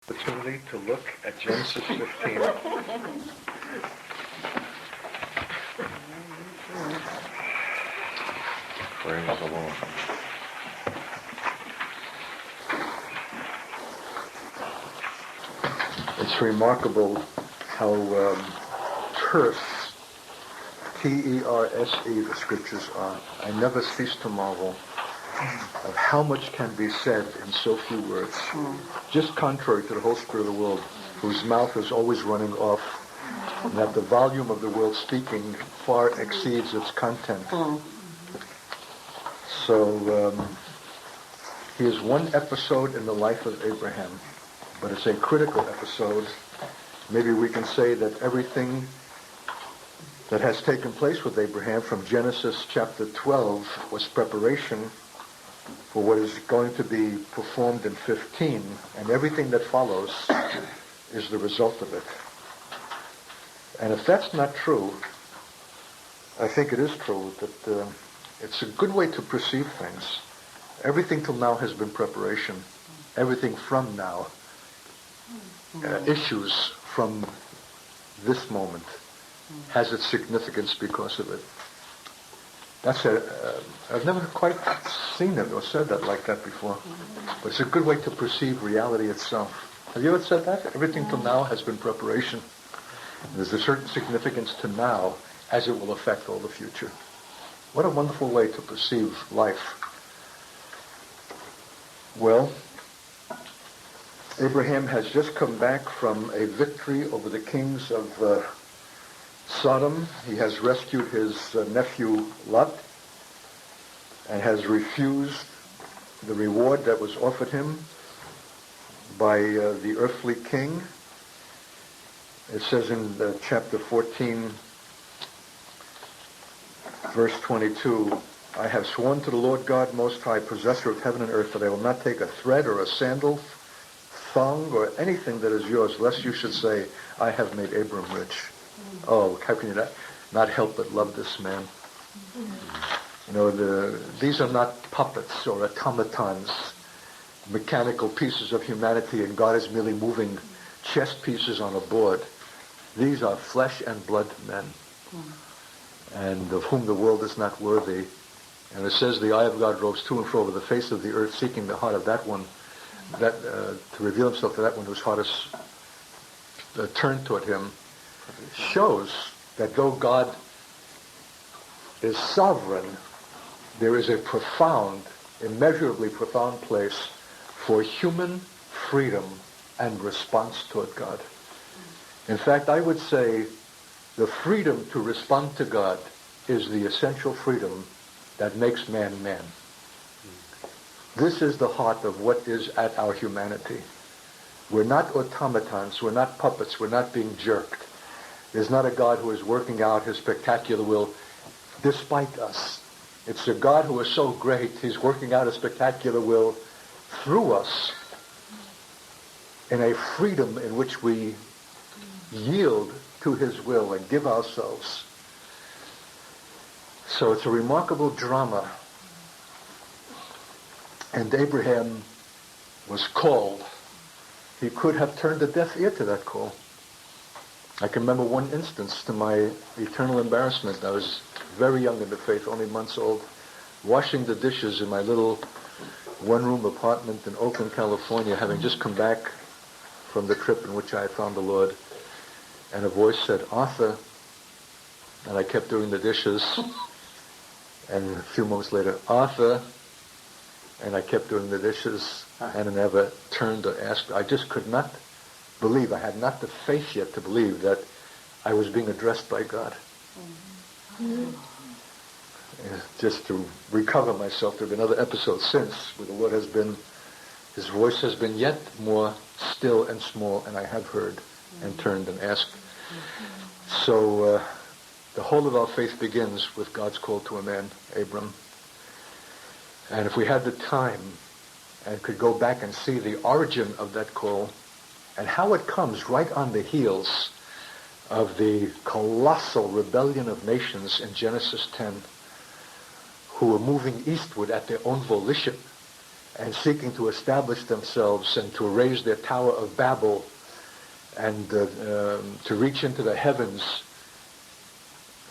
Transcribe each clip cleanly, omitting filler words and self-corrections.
Opportunity to look at Genesis 15. Praise the Lord. It's remarkable how terse, T-E-R-S-E, the scriptures are. I never cease to marvel of how much can be said in so few words. Just contrary to the whole spirit of the world, whose mouth is always running off, and that the volume of the world speaking far exceeds its content. So here's one episode in the life of Abraham, but it's a critical episode. Maybe we can say that everything that has taken place with Abraham from Genesis chapter 12 was preparation for what is going to be performed in 15, and everything that follows is the result of it. And if that's not true, I think it is true that it's a good way to perceive things. Everything till now has been preparation. Everything from now issues from this moment, has its significance because of it. That's I've never quite seen it or said that like that before. But it's a good way to perceive reality itself. Have you ever said that? Everything till now has been preparation. There's a certain significance to now as it will affect all the future. What a wonderful way to perceive life. Well, Abraham has just come back from a victory over the kings of Sodom. He has rescued his nephew Lot and has refused the reward that was offered him by the earthly king. It says in chapter 14, verse 22, I have sworn to the Lord God Most High, possessor of heaven and earth, that I will not take a thread or a sandal, thong, or anything that is yours, lest you should say, I have made Abram rich. Oh, how can you not help but love this man? You know, these are not puppets or automatons, mechanical pieces of humanity, and God is merely moving chess pieces on a board. These are flesh and blood men, and of whom the world is not worthy. And it says the eye of God roves to and fro over the face of the earth, seeking the heart of that one, that to reveal himself to that one whose heart is turned toward him. Shows that though God is sovereign, there is a profound, immeasurably profound place for human freedom and response toward God. In fact, I would say the freedom to respond to God is the essential freedom that makes man man. This is the heart of what is at our humanity. We're not automatons, we're not puppets, we're not being jerked. There's not a God who is working out his spectacular will despite us. It's a God who is so great, he's working out a spectacular will through us in a freedom in which we yield to his will and give ourselves. So it's a remarkable drama. And Abraham was called. He could have turned a deaf ear to that call. I can remember one instance, to my eternal embarrassment. I was very young in the faith, only months old, washing the dishes in my little one-room apartment in Oakland, California, having just come back from the trip in which I had found the Lord. And a voice said, Arthur, and I kept doing the dishes. And a few moments later, Arthur, and I kept doing the dishes, and I never turned or asked. I just could not believe. I had not the faith yet to believe that I was being addressed by God. Just to recover myself, there have been other episodes since where the Lord has been, his voice has been yet more still and small, and I have heard and turned and asked. So the whole of our faith begins with God's call to a man, Abram. And if we had the time and could go back and see the origin of that call and how it comes right on the heels of the colossal rebellion of nations in Genesis 10, who were moving eastward at their own volition and seeking to establish themselves and to raise their Tower of Babel and to reach into the heavens.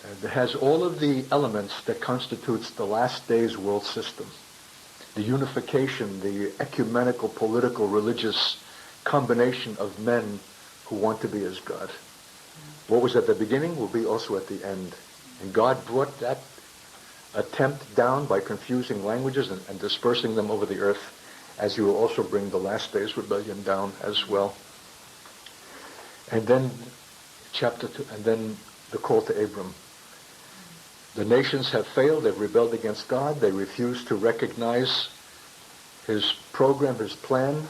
And it has all of the elements that constitutes the last days world system. The unification, the ecumenical, political, religious combination of men who want to be as God. What was at the beginning will be also at the end. And God brought that attempt down by confusing languages and dispersing them over the earth, as he will also bring the last days rebellion down as well. And then chapter 2, and then the call to Abram. The nations have failed. They've rebelled against God. They refuse to recognize his program, his plan.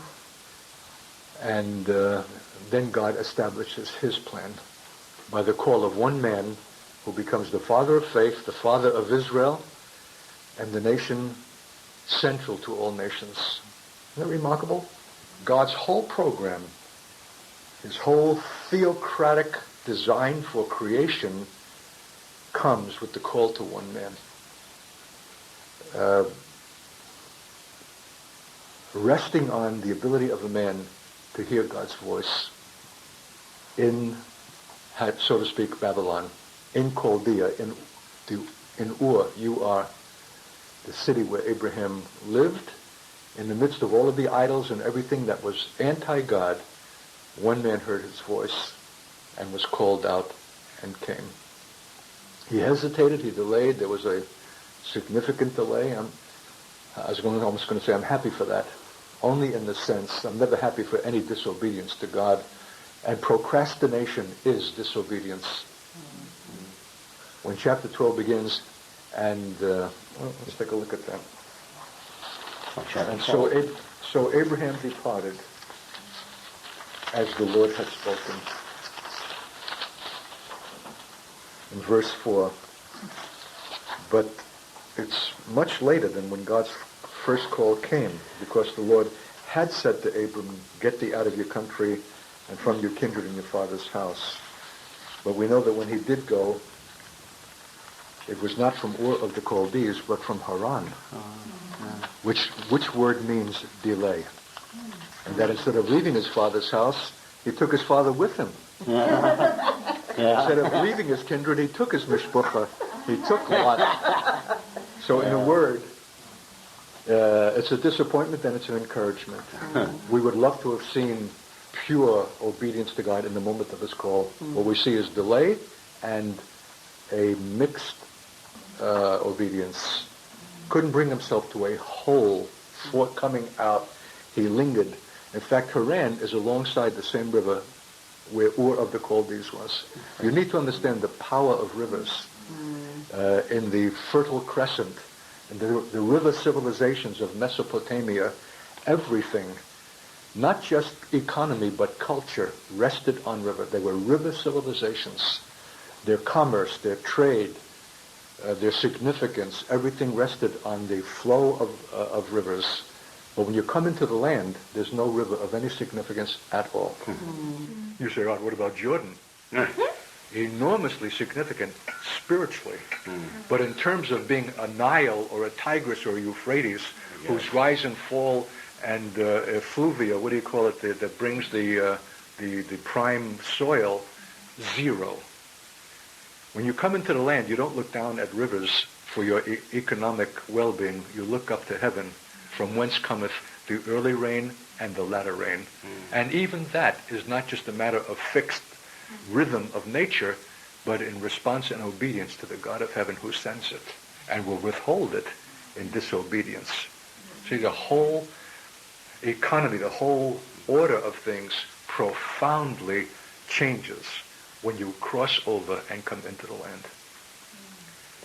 And then God establishes his plan by the call of one man who becomes the father of faith, the father of Israel, and the nation central to all nations. Isn't that remarkable? God's whole program, his whole theocratic design for creation, comes with the call to one man. Resting on the ability of a man to hear God's voice in, so to speak, Babylon, in Chaldea, in Ur. You are the city where Abraham lived. In the midst of all of the idols and everything that was anti-God, one man heard his voice and was called out and came. He hesitated, he delayed. There was a significant delay. I was almost going to say I'm happy for that. Only in the sense, I'm never happy for any disobedience to God. And procrastination is disobedience. When chapter 12 begins, and let's take a look at that. And so Abraham departed as the Lord had spoken. In verse 4, but it's much later than when God's first call came, because the Lord had said to Abram, get thee out of your country and from your kindred and your father's house. But we know that when he did go, it was not from Ur of the Chaldees, but from Haran, which word means delay. And that instead of leaving his father's house, he took his father with him. Instead of leaving his kindred, he took his mishpucha. He took Lot. So in a word, it's a disappointment and it's an encouragement. We would love to have seen pure obedience to God in the moment of his call. What we see is delay and a mixed obedience. Couldn't bring himself to a whole before coming out. He lingered. In fact, Haran is alongside the same river where Ur of the Chaldees was. You need to understand the power of rivers in the Fertile Crescent, and the river civilizations of Mesopotamia. Everything, not just economy but culture, rested on river. They were river civilizations. Their commerce, their trade, their significance, everything rested on the flow of rivers. But when you come into the land, there's no river of any significance at all. You say, what about Jordan? Enormously significant spiritually. But in terms of being a Nile or a Tigris or a Euphrates, whose rise and fall and effluvia, what do you call it, that brings the prime soil, zero. When you come into the land, you don't look down at rivers for your economic well-being. You look up to heaven, from whence cometh the early rain and the latter rain. And even that is not just a matter of fixed rhythm of nature, but in response and obedience to the God of heaven who sends it and will withhold it in disobedience. See, the whole economy, the whole order of things profoundly changes when you cross over and come into the land.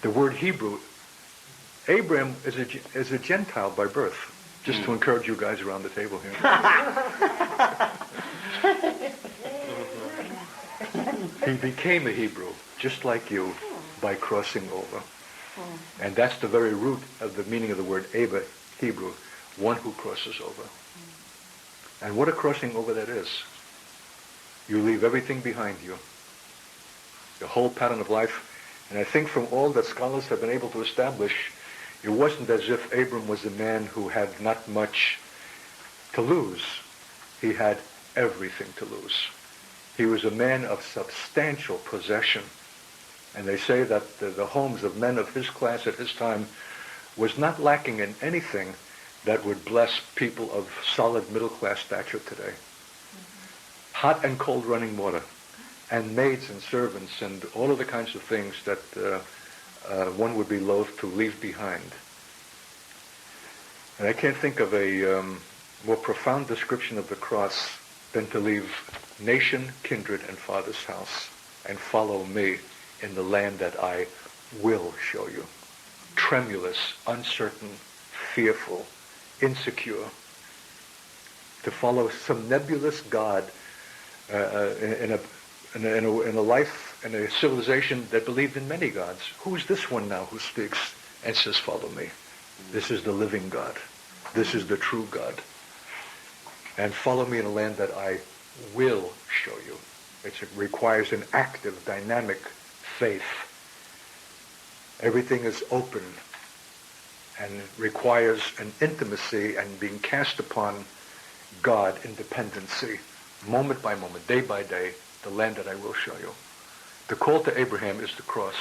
The word Hebrew, Abraham is a Gentile by birth, just to encourage you guys around the table here. He became a Hebrew, just like you, by crossing over. And that's the very root of the meaning of the word Abba, Hebrew, one who crosses over. And what a crossing over that is. You leave everything behind you. The whole pattern of life. And I think from all that scholars have been able to establish, It wasn't as if Abram was a man who had not much to lose. He had everything to lose. He was a man of substantial possession. And they say that the homes of men of his class at his time was not lacking in anything that would bless people of solid middle-class stature today. Hot and cold running water, and maids and servants, and all of the kinds of things that one would be loath to leave behind. And I can't think of a more profound description of the cross than to leave nation, kindred, and father's house and follow me in the land that I will show you. Tremulous, uncertain, fearful, insecure. To follow some nebulous God in a life, in a civilization that believed in many gods. Who is this one now who speaks and says, follow me? This is the living God. This is the true God. And follow me in a land that I will show you. It requires an active, dynamic faith. Everything is open and requires an intimacy and being cast upon God in dependency, moment by moment, day by day, the land that I will show you. The call to Abraham is the cross.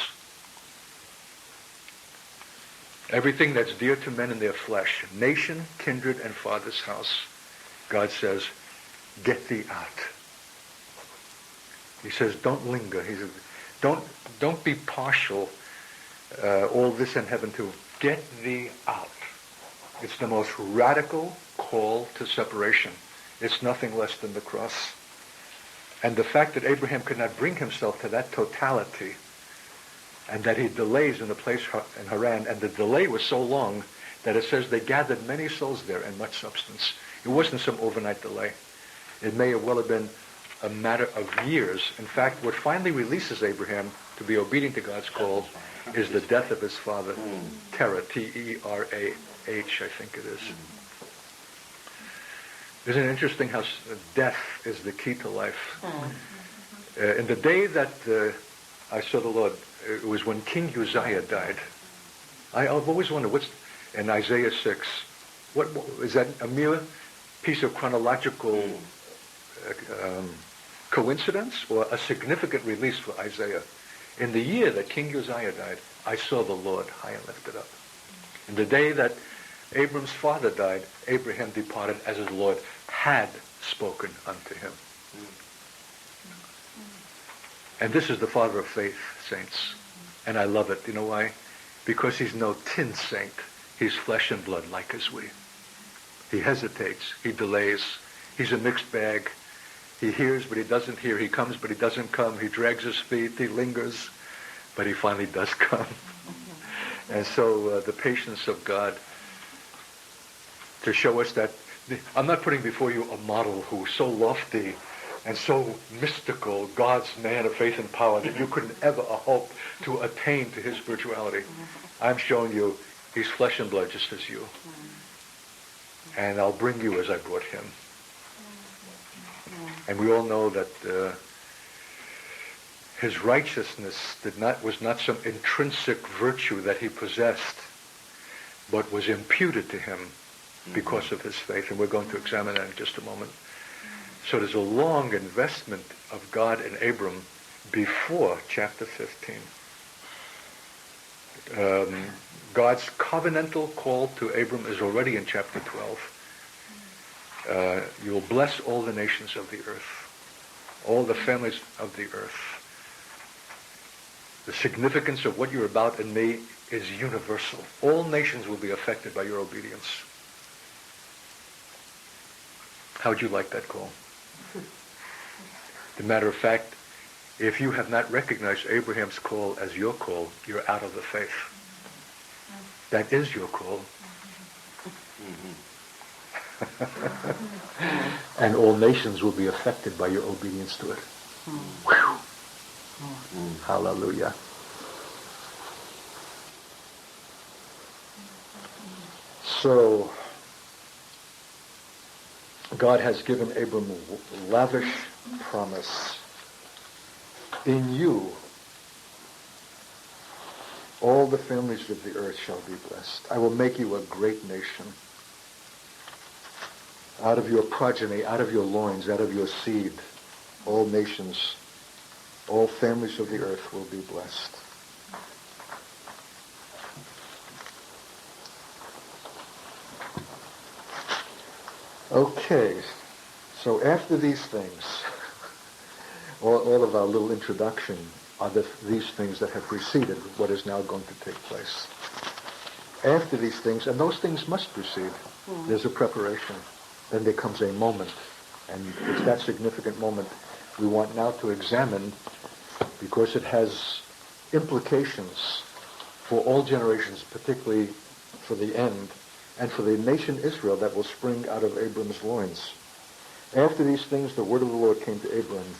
Everything that's dear to men in their flesh, nation, kindred, and father's house, God says, get thee out. He says, don't linger. He says, don't be partial, all this in heaven too. Get thee out. It's the most radical call to separation. It's nothing less than the cross. And the fact that Abraham could not bring himself to that totality, and that he delays in the place in Haran, and the delay was so long that it says they gathered many souls there and much substance. It wasn't some overnight delay. It may well have been a matter of years. In fact, what finally releases Abraham to be obedient to God's call is the death of his father, Terah, T-E-R-A-H, I think it is. Isn't it interesting how death is the key to life? In the day that I saw the Lord, it was when King Uzziah died. I've always wondered, what's in Isaiah 6, what is that a mere piece of chronological coincidence or a significant release for Isaiah? In the year that King Uzziah died, I saw the Lord high and lifted up. In the day that Abram's father died, Abraham departed as his Lord had spoken unto him. And this is the father of faith, saints. And I love it. You know why? Because he's no tin saint. He's flesh and blood like as we. He hesitates. He delays. He's a mixed bag. He hears, but he doesn't hear. He comes, but he doesn't come. He drags his feet. He lingers. But he finally does come. And so the patience of God to show us that I'm not putting before you a model who's so lofty and so mystical, God's man of faith and power, that you couldn't ever hope to attain to his spirituality. I'm showing you he's flesh and blood just as you. And I'll bring you as I brought him. And we all know that his righteousness was not some intrinsic virtue that he possessed, but was imputed to him because of his faith. And we're going to examine that in just a moment. So there's a long investment of God in Abram before chapter 15. God's covenantal call to Abram is already in chapter 12. You will bless all the nations of the earth, all the families of the earth. The significance of what you're about in me is universal. All nations will be affected by your obedience. How would you like that call? As a matter of fact, if you have not recognized Abraham's call as your call, you're out of the faith. That is your call. And all nations will be affected by your obedience to it. Whew. Hallelujah. So, God has given Abram a lavish promise. In you, All the families of the earth shall be blessed. I will make you a great nation. Out of your progeny, out of your loins, out of your seed, all nations, all families of the earth will be blessed. Okay, so after these things, all of our little introduction are these things that have preceded what is now going to take place. After these things, and those things must precede, there's a preparation. Then there comes a moment, and it's that significant moment we want now to examine, because it has implications for all generations, particularly for the end, and for the nation Israel that will spring out of Abram's loins. After these things, the word of the Lord came to Abram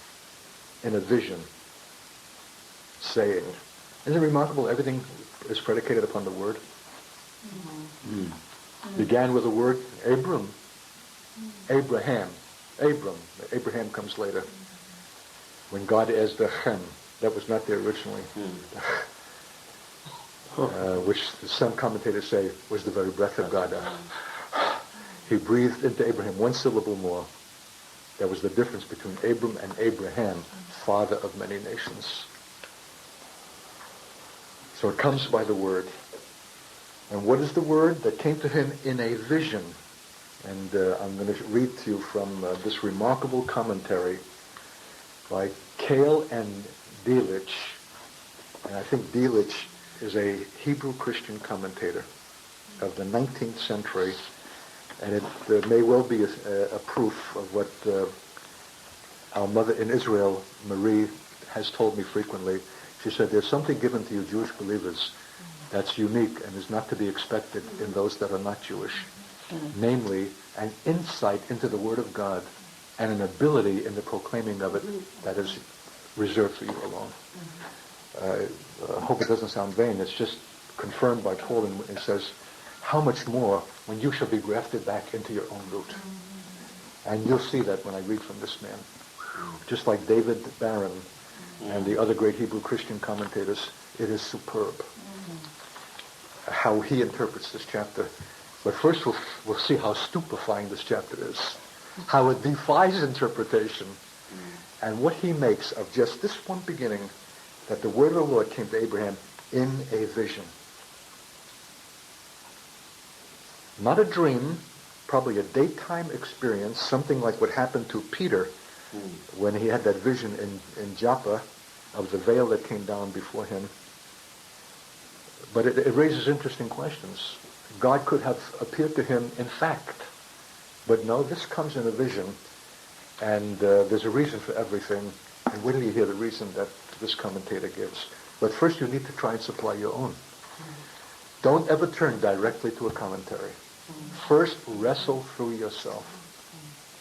in a vision, saying, isn't it remarkable? Everything is predicated upon the word. Began with the word Abram, Abraham, Abram. Abraham comes later. When God adds the Chem, that was not there originally. Which some commentators say was the very breath of God. He breathed into Abraham one syllable more. That was the difference between Abram and Abraham, father of many nations. So it comes by the word. And what is the word that came to him in a vision? And I'm going to read to you from this remarkable commentary by Kale and Delitzsch. And I think Delitzsch is a Hebrew Christian commentator of the 19th century. And it may well be a proof of what our mother in Israel, Marie, has told me frequently. She said, there's something given to you Jewish believers that's unique and is not to be expected in those that are not Jewish. Namely, an insight into the Word of God and an ability in the proclaiming of it that is reserved for you alone. I hope it doesn't sound vain. It's just confirmed by Paul, and it says, how much more when you shall be grafted back into your own root. And you'll see that when I read from this man. Just like David Barron and the other great Hebrew Christian commentators, it is superb how he interprets this chapter. But first we'll see how stupefying this chapter is, how it defies interpretation, and what he makes of just this one beginning, that the word of the Lord came to Abraham in a vision. Not a dream, probably a daytime experience, something like what happened to Peter when he had that vision in Joppa of the veil that came down before him. But it raises interesting questions. God could have appeared to him in fact. But no, this comes in a vision. And there's a reason for everything. And wait till you hear the reason that this commentator gives. But first you need to try and supply your own. Don't ever turn directly to a commentary. First wrestle through yourself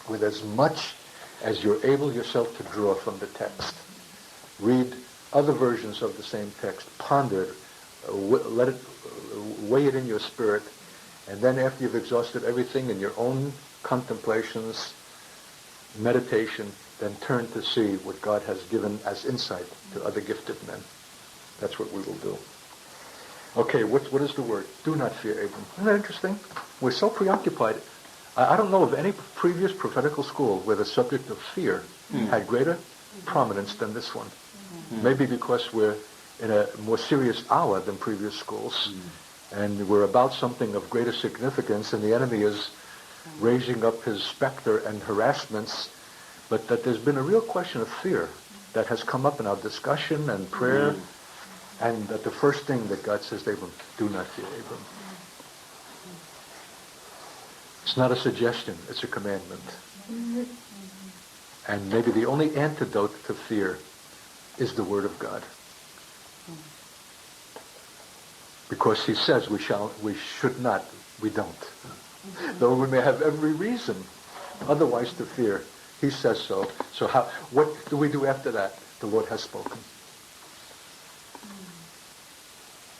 with as much as you're able yourself to draw from the text. Read other versions of the same text. Ponder it. Let it weigh it in your spirit. And then after you've exhausted everything in your own contemplations, meditation, then turn to see what God has given as insight to other gifted men. That's what we will do. Okay, what is the word? Do not fear, Abram. Isn't that interesting? We're so preoccupied. I don't know of any previous prophetical school where the subject of fear had greater prominence than this one. Maybe because we're in a more serious hour than previous schools, and we're about something of greater significance, and the enemy is raising up his specter and harassments, but that there's been a real question of fear that has come up in our discussion and prayer, and that the first thing that God says to Abram, do not fear, Abram. It's not a suggestion, it's a commandment. And maybe the only antidote to fear is the Word of God. Because he says we should not, we don't. Though we may have every reason otherwise to fear, he says so. So what do we do after that? The Lord has spoken.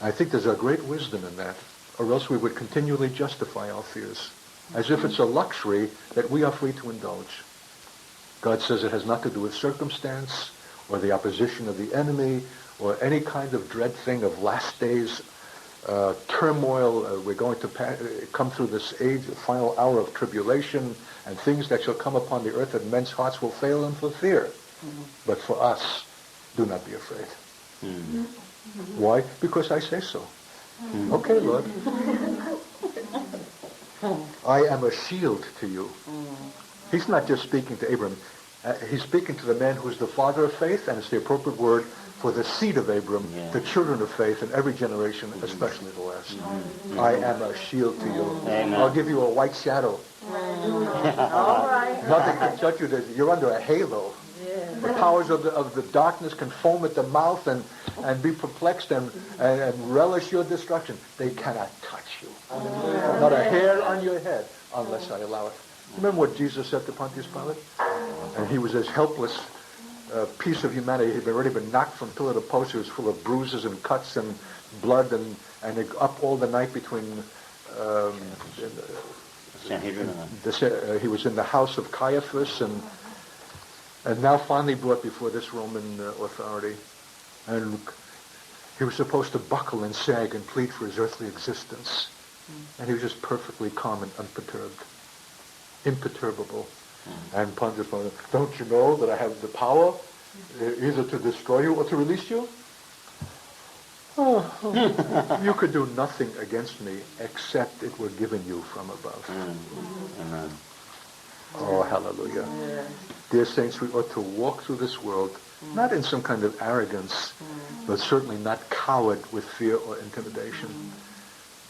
I think there's a great wisdom in that, or else we would continually justify our fears, as if it's a luxury that we are free to indulge. God says it has nothing to do with circumstance, or the opposition of the enemy, or any kind of dread thing of last days turmoil. We're going to come through this age, the final hour of tribulation, and things that shall come upon the earth, and men's hearts will fail them for fear. But for us, do not be afraid. Why? Because I say so. Okay, Lord. I am a shield to you. He's not just speaking to Abram. He's speaking to the man who's the father of faith, and it's the appropriate word for the seed of Abram, the children of faith in every generation, especially the last. I am a shield to you. Amen. I'll give you a white shadow. All right. Nothing can touch you. You're under a halo. The powers of the darkness can foam at the mouth and be perplexed and relish your destruction. They cannot touch you. Not a hair on your head unless I allow it. Remember what Jesus said to Pontius Pilate? And he was this helpless piece of humanity. He'd already been knocked from pillar to post. He was full of bruises and cuts and blood and up all the night between... he was in the house of Caiaphas and now finally brought before this Roman authority. And he was supposed to buckle and sag and plead for his earthly existence. And he was just perfectly calm and unperturbed. Imperturbable. And Pontius Pilate, don't you know that I have the power either to destroy you or to release you? You could do nothing against me except it were given you from above. Amen. Oh, hallelujah. Dear saints, we ought to walk through this world, not in some kind of arrogance, but certainly not cowed with fear or intimidation,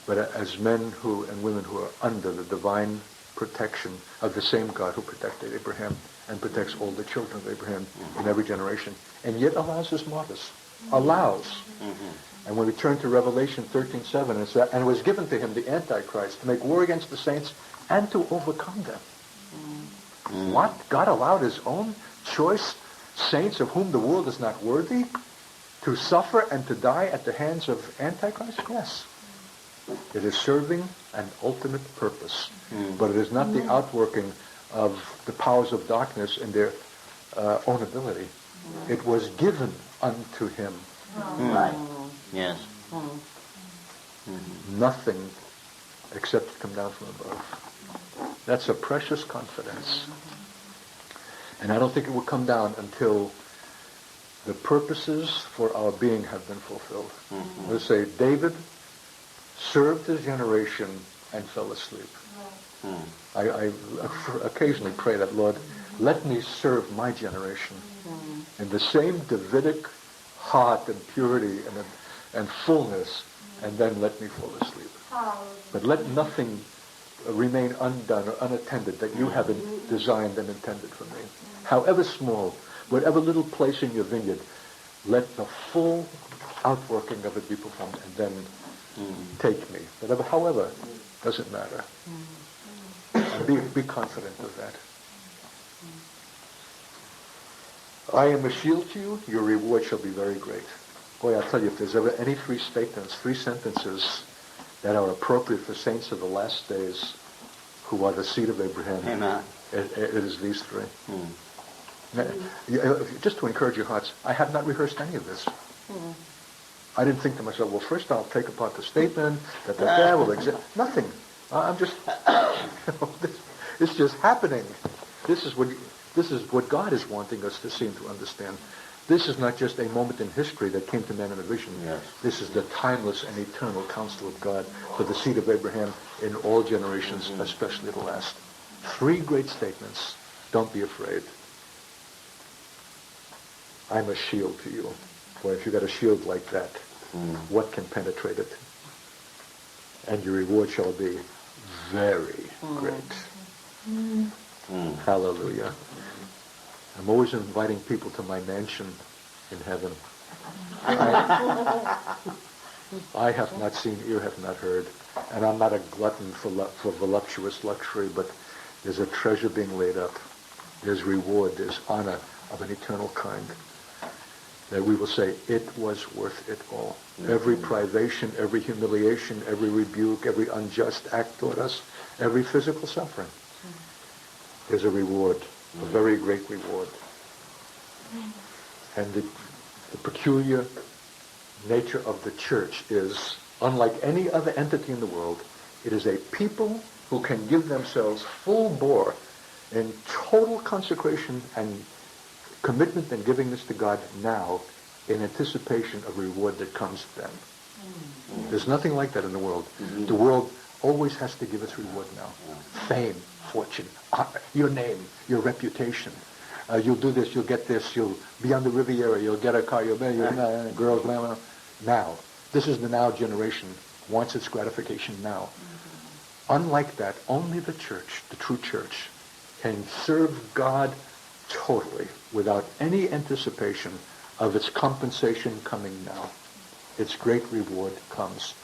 but as men and women who are under the divine protection of the same God who protected Abraham and protects all the children of Abraham in every generation, and yet allows us martyrs. Allows. And when we turn to Revelation 13:7, it's that, and it was given to him, the Antichrist, to make war against the saints and to overcome them. What? God allowed his own choice saints of whom the world is not worthy to suffer and to die at the hands of Antichrist? Yes. It is serving an ultimate purpose. But it is not the outworking of the powers of darkness in their own ability. It was given unto him. Right. Yes. Nothing except to come down from above. That's a precious confidence. And I don't think it will come down until the purposes for our being have been fulfilled. Let's say David served his generation and fell asleep. I occasionally pray that, Lord, let me serve my generation in the same Davidic heart and purity and fullness, and then let me fall asleep. But let nothing remain undone or unattended that you have designed and intended for me. However small, whatever little place in your vineyard, let the full outworking of it be performed, and then take me. Whatever, however, doesn't matter. And be confident of that. I am a shield to you, your reward shall be very great. Boy, I'll tell you, if there's ever any three sentences that are appropriate for saints of the last days who are the seed of Abraham, Amen. It is these three. Just to encourage your hearts, I have not rehearsed any of this. I didn't think to myself, well, first I'll take apart the statement, that will exist. Nothing. I'm just, it's just happening. This is what God is wanting us to see and to understand. This is not just a moment in history that came to man in a vision. Yes. This is the timeless and eternal counsel of God for the seed of Abraham in all generations, especially the last. Three great statements. Don't be afraid. I'm a shield to you. Boy, if you got a shield like that, what can penetrate it? And your reward shall be very great. Hallelujah. I'm always inviting people to my mansion in heaven. I have not seen, ear have not heard, and I'm not a glutton for voluptuous luxury, but there's a treasure being laid up. There's reward, there's honor of an eternal kind, that we will say, it was worth it all. Every privation, every humiliation, every rebuke, every unjust act toward us, every physical suffering. There's a reward, a very great reward. And the peculiar nature of the church is, unlike any other entity in the world, it is a people who can give themselves full bore in total consecration and commitment and givingness to God now in anticipation of reward that comes to them. There's nothing like that in the world. The world always has to give its reward now. Fame, fortune, honor, your name, your reputation. You'll do this, you'll get this, you'll be on the Riviera, you'll get a car, you'll girls, blah, blah. Now. This is the now generation, wants its gratification now. Unlike that, only the church, the true church, can serve God totally without any anticipation of its compensation coming now. Its great reward comes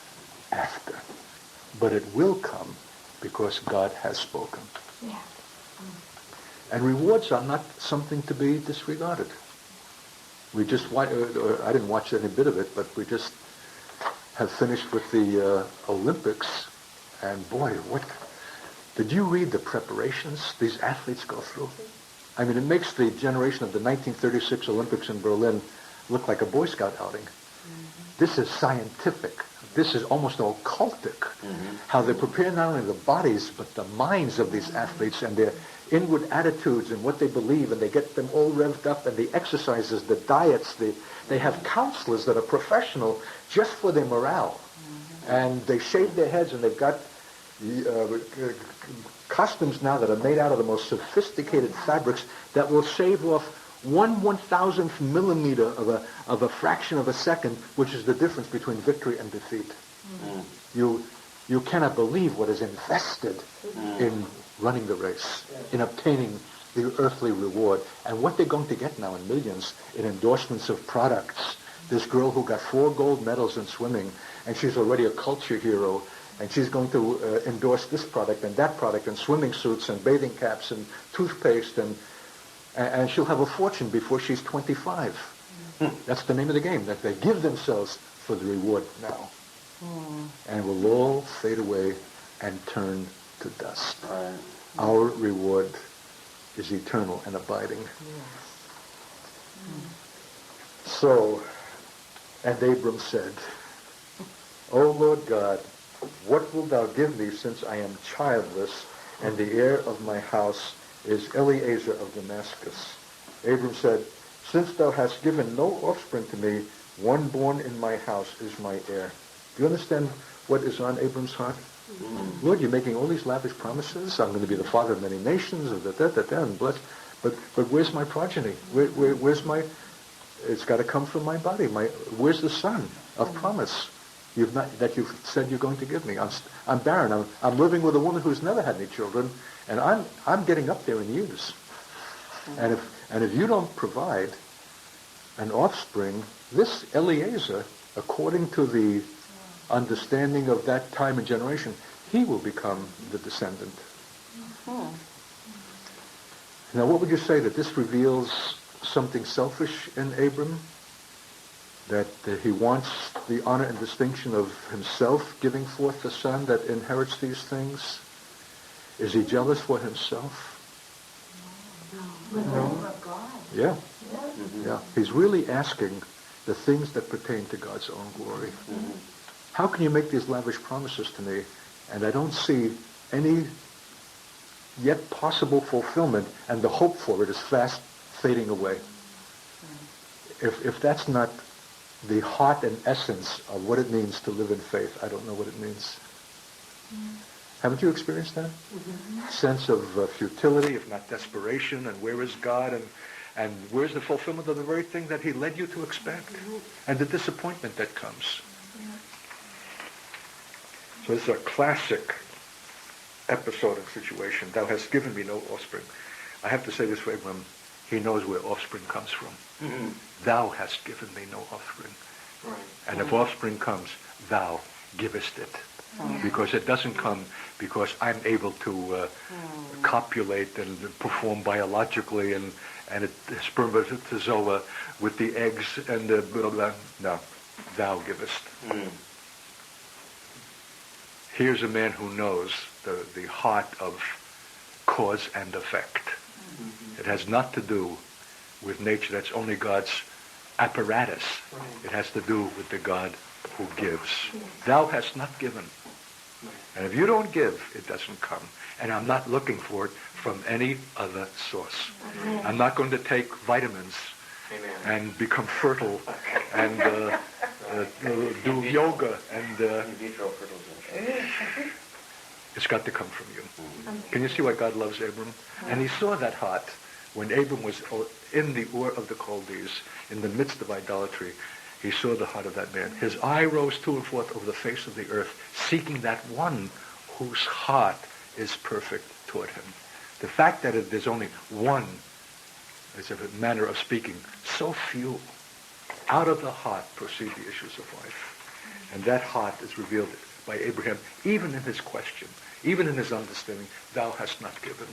after. But it will come because God has spoken. Yeah. And rewards are not something to be disregarded. We just I didn't watch any bit of it, but we just have finished with the Olympics. And boy, did you read the preparations these athletes go through? I mean, it makes the generation of the 1936 Olympics in Berlin look like a Boy Scout outing. This is scientific. This is almost occultic. How they prepare not only the bodies, but the minds of these athletes and their inward attitudes and what they believe, and they get them all revved up, and the exercises, the diets, they have counselors that are professional just for their morale. And they shave their heads, and they've got costumes now that are made out of the most sophisticated fabrics that will shave off 1/1000th millimeter of a fraction of a second, which is the difference between victory and defeat. You cannot believe what is invested in running the race, in obtaining the earthly reward, and what they're going to get now in millions in endorsements of products. This girl who got 4 gold medals in swimming, and she's already a culture hero, and she's going to endorse this product and that product, and swimming suits and bathing caps and toothpaste, and she'll have a fortune before she's 25. That's the name of the game, that they give themselves for the reward now. And will all fade away and turn to dust. Our reward is eternal and abiding. So, and Abram said, O Lord God, what wilt thou give me, since I am childless, and the heir of my house is Eliezer of Damascus? Abram said, since thou hast given no offspring to me, one born in my house is my heir. Do you understand what is on Abram's heart? Lord, you're making all these lavish promises. I'm going to be the father of many nations, and blessed. But where's my progeny? Where's my? It's got to come from my body. Where's the son of promise? That you've said you're going to give me. I'm barren. I'm living with a woman who's never had any children, and I'm getting up there in years. And if you don't provide an offspring, this Eliezer, according to the understanding of that time and generation, he will become the descendant. Now, what would you say, that this reveals something selfish in Abram? That he wants the honor and distinction of himself giving forth the son that inherits these things? Is he jealous for himself? No. Yeah. He's really asking the things that pertain to God's own glory. How can you make these lavish promises to me, and I don't see any yet possible fulfillment, and the hope for it is fast fading away? If that's not the heart and essence of what it means to live in faith, I don't know what it means. Haven't you experienced that? Sense of futility, if not desperation, and where is God, and where's the fulfillment of the very thing that he led you to expect, and the disappointment that comes. So this is a classic episode and situation. Thou hast given me no offspring. I have to say this for Abraham. He knows where offspring comes from. Thou hast given me no offspring. And if offspring comes, thou givest it. Because it doesn't come because I'm able to copulate and perform biologically and spermatozoa with the eggs and the blah, blah. No, thou givest. Here's a man who knows the heart of cause and effect. It has not to do with nature. That's only God's apparatus. It has to do with the God who gives. Thou hast not given. And if you don't give, it doesn't come. And I'm not looking for it from any other source. I'm not going to take vitamins and become fertile and do yoga and it's got to come from you. Can you see why God loves Abram? And he saw that heart when Abram was in the Ur of the Chaldees, in the midst of idolatry. He saw the heart of that man. His eye rose to and forth over the face of the earth, seeking that one whose heart is perfect toward him. The fact that there's only one, is a manner of speaking, so few. Out of the heart proceed the issues of life. And that heart is revealed by Abraham, even in his question, even in his understanding, thou hast not given.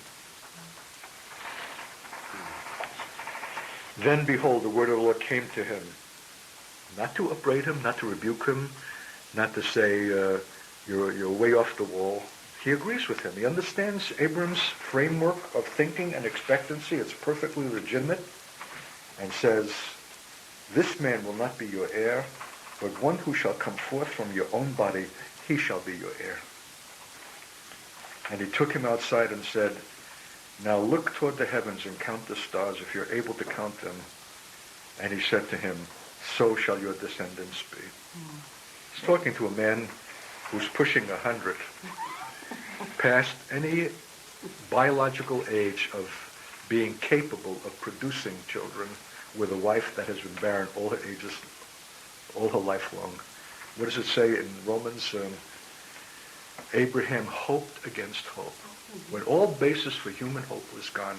Then behold, the word of the Lord came to him, not to upbraid him, not to rebuke him, not to say you're way off the wall. He agrees with him. He understands Abram's framework of thinking and expectancy. It's perfectly legitimate. And says, this man will not be your heir, but one who shall come forth from your own body, he shall be your heir. And he took him outside and said, now look toward the heavens and count the stars, if you're able to count them. And he said to him, so shall your descendants be. He's talking to a man who's pushing 100, past any biological age of being capable of producing children, with a wife that has been barren all her ages, all her life long. What does it say in Romans? Abraham hoped against hope. When all basis for human hope was gone,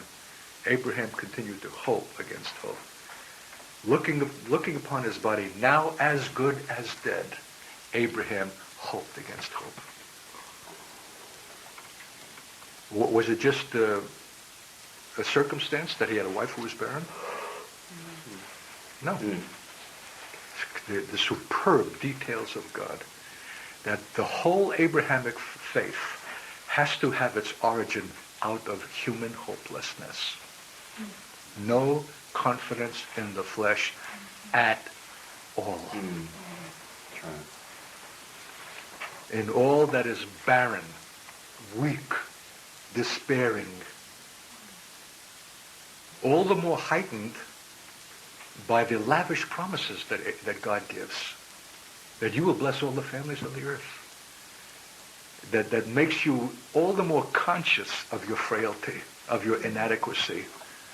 Abraham continued to hope against hope. Looking upon his body, now as good as dead, Abraham hoped against hope. Was it just a circumstance that he had a wife who was barren? No. The superb details of God, that the whole Abrahamic faith has to have its origin out of human hopelessness. No confidence in the flesh at all. In all that is barren, weak, despairing, all the more heightened by the lavish promises that God gives, that you will bless all the families of the earth. That makes you all the more conscious of your frailty, of your inadequacy,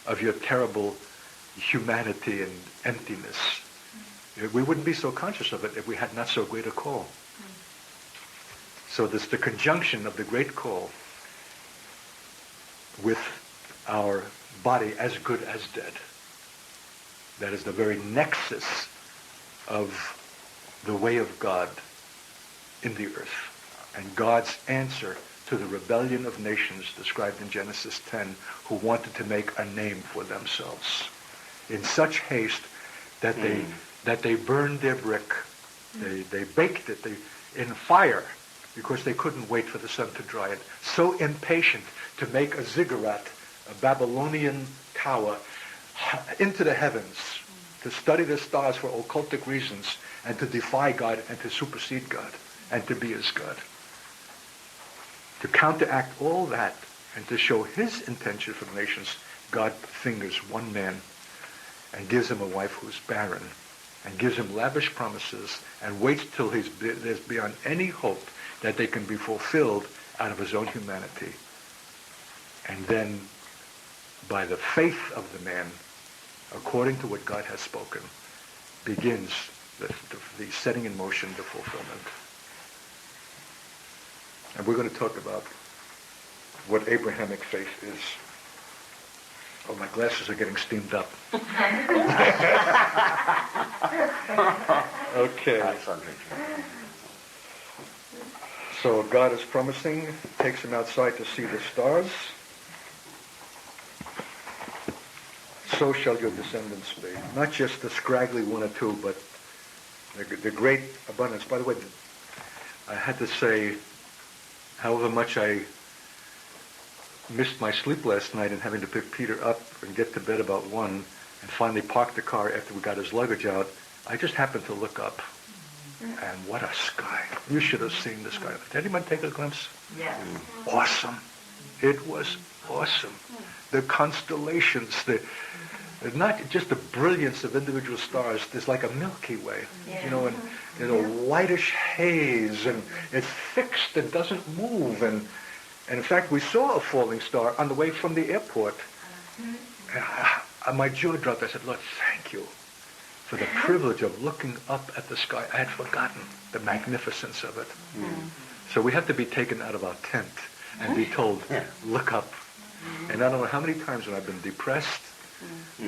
of your terrible humanity and emptiness. We wouldn't be so conscious of it if we had not so great a call. So there's the conjunction of the great call with our body as good as dead. That is the very nexus of the way of God in the earth. And God's answer to the rebellion of nations described in Genesis 10, who wanted to make a name for themselves in such haste that they burned their brick, they baked it in fire because they couldn't wait for the sun to dry it. So impatient to make a ziggurat, a Babylonian tower, into the heavens, to study the stars for occultic reasons, and to defy God and to supersede God and to be as God. To counteract all that and to show his intention for the nations, God fingers one man and gives him a wife who's barren and gives him lavish promises and waits till there's beyond any hope that they can be fulfilled out of his own humanity. And then, by the faith of the man, according to what God has spoken, begins the setting in motion, the fulfillment. And we're going to talk about what Abrahamic faith is. Oh, my glasses are getting steamed up. Okay. So God is promising, takes him outside to see the stars. So shall your descendants be. Not just the scraggly one or two, but the great abundance. By the way, I had to say, however much I missed my sleep last night and having to pick Peter up and get to bed about 1, and finally parked the car after we got his luggage out, I just happened to look up. And what a sky. You should have seen the sky. Did anyone take a glimpse? Yes. Awesome. It was awesome. The constellations, not just the brilliance of individual stars, there's like a Milky Way, and whitish haze, and it's fixed and doesn't move. And in fact, we saw a falling star on the way from the airport. And my jaw dropped. I said, Lord, thank you for the privilege of looking up at the sky. I had forgotten the magnificence of it. So we have to be taken out of our tent and be told, look up. And I don't know how many times when I've been depressed,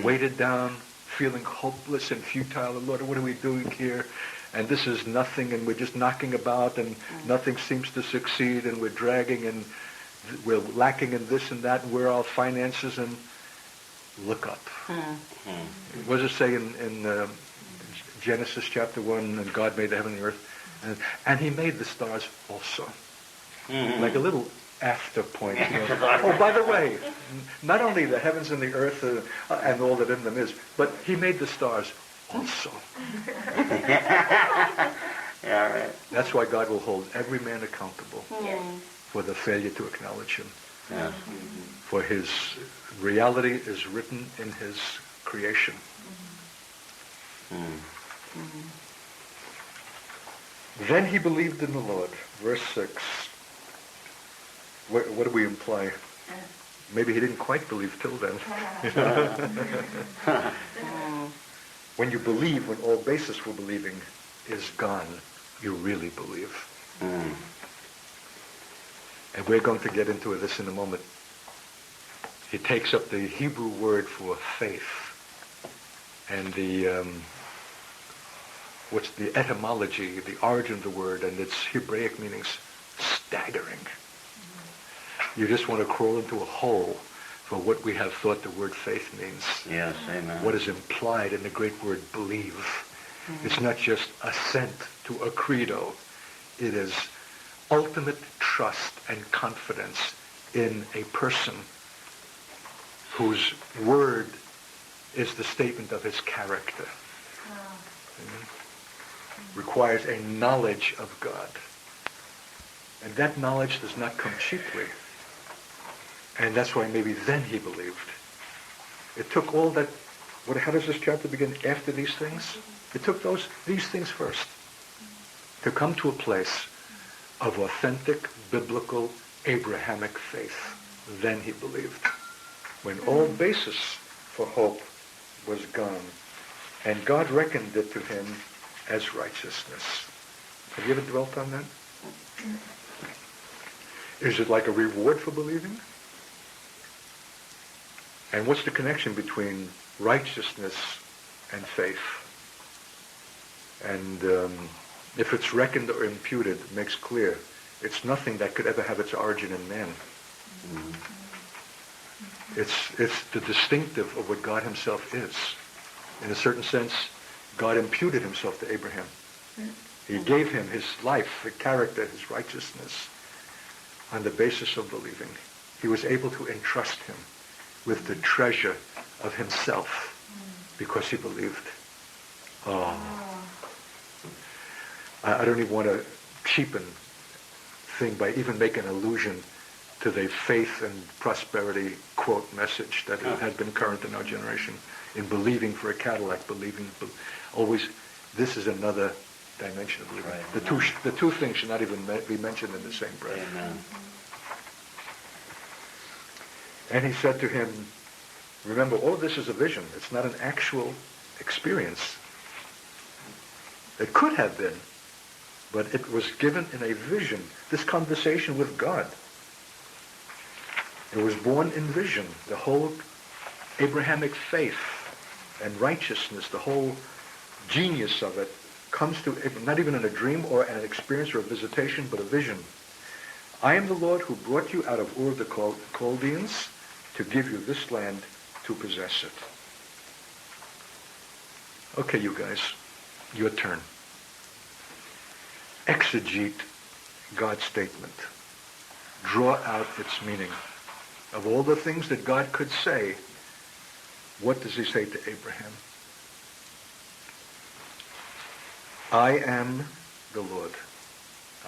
weighted down, feeling hopeless and futile, and Lord, what are we doing here? And this is nothing, and we're just knocking about, and nothing seems to succeed, and we're dragging, and we're lacking in this and that, and where are our finances? And look up. What does it say in Genesis chapter 1, and God made the heaven and the earth, and he made the stars also. Like a little after point. Oh, by the way, not only the heavens and the earth and all that in them is, but he made the stars also. Yeah, right. That's why God will hold every man accountable for the failure to acknowledge him. Yeah. For his reality is written in his creation. Then he believed in the Lord. Verse 6. What do we imply? Maybe he didn't quite believe till then. When you believe, when all basis for believing is gone, you really believe. And we're going to get into this in a moment. He takes up the Hebrew word for faith, and what's the etymology, the origin of the word, and its Hebraic meanings, staggering. You just want to crawl into a hole for what we have thought the word faith means. Yes, amen. What is implied in the great word believe. It's not just assent to a credo. It is ultimate trust and confidence in a person whose word is the statement of his character. Requires a knowledge of God. And that knowledge does not come cheaply. And that's why maybe then he believed. It took all that, how does this chapter begin? After these things? It took these things first to come to a place of authentic, biblical, Abrahamic faith. Then he believed. When all basis for hope was gone, and God reckoned it to him as righteousness. Have you ever dwelt on that? Is it like a reward for believing? And what's the connection between righteousness and faith? And if it's reckoned or imputed, it makes clear it's nothing that could ever have its origin in man. It's the distinctive of what God himself is. In a certain sense, God imputed himself to Abraham. He gave him his life, his character, his righteousness on the basis of believing. He was able to entrust him with the treasure of himself because he believed. Oh. I don't even want to cheapen thing by even making an allusion to the faith and prosperity quote message that has been current in our generation. In believing for a Cadillac, believing always, this is another dimension of believing. Right. The two things should not even be mentioned in the same breath. Amen. And he said to him, remember, all of this is a vision. It's not an actual experience. It could have been, but it was given in a vision. This conversation with God. It was born in vision. The whole Abrahamic faith and righteousness, the whole genius of it, comes to not even in a dream or an experience or a visitation, but a vision. I am the Lord who brought you out of Ur of the Chaldeans to give you this land to possess it. Okay, you guys, your turn. Exegete God's statement. Draw out its meaning. Of all the things that God could say, what does he say to Abraham? I am the Lord.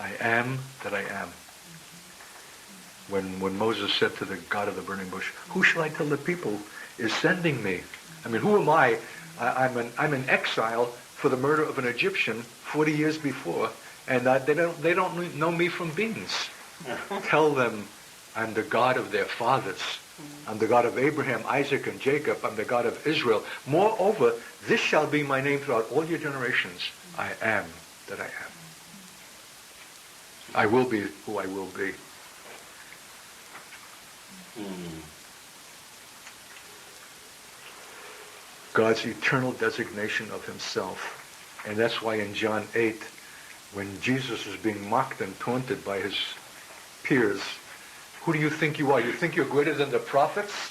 I am that I am. When Moses said to the God of the burning bush, who shall I tell the people is sending me? I mean, who am I? I'm in exile for the murder of an Egyptian 40 years before, and they don't know me from beans. Tell them I'm the God of their fathers. I'm the God of Abraham, Isaac, and Jacob. I'm the God of Israel. Moreover, this shall be my name throughout all your generations. I am that I am. I will be who I will be. God's eternal designation of himself. And that's why in John 8, when Jesus is being mocked and taunted by his peers, who do you think you are? You think you're greater than the prophets?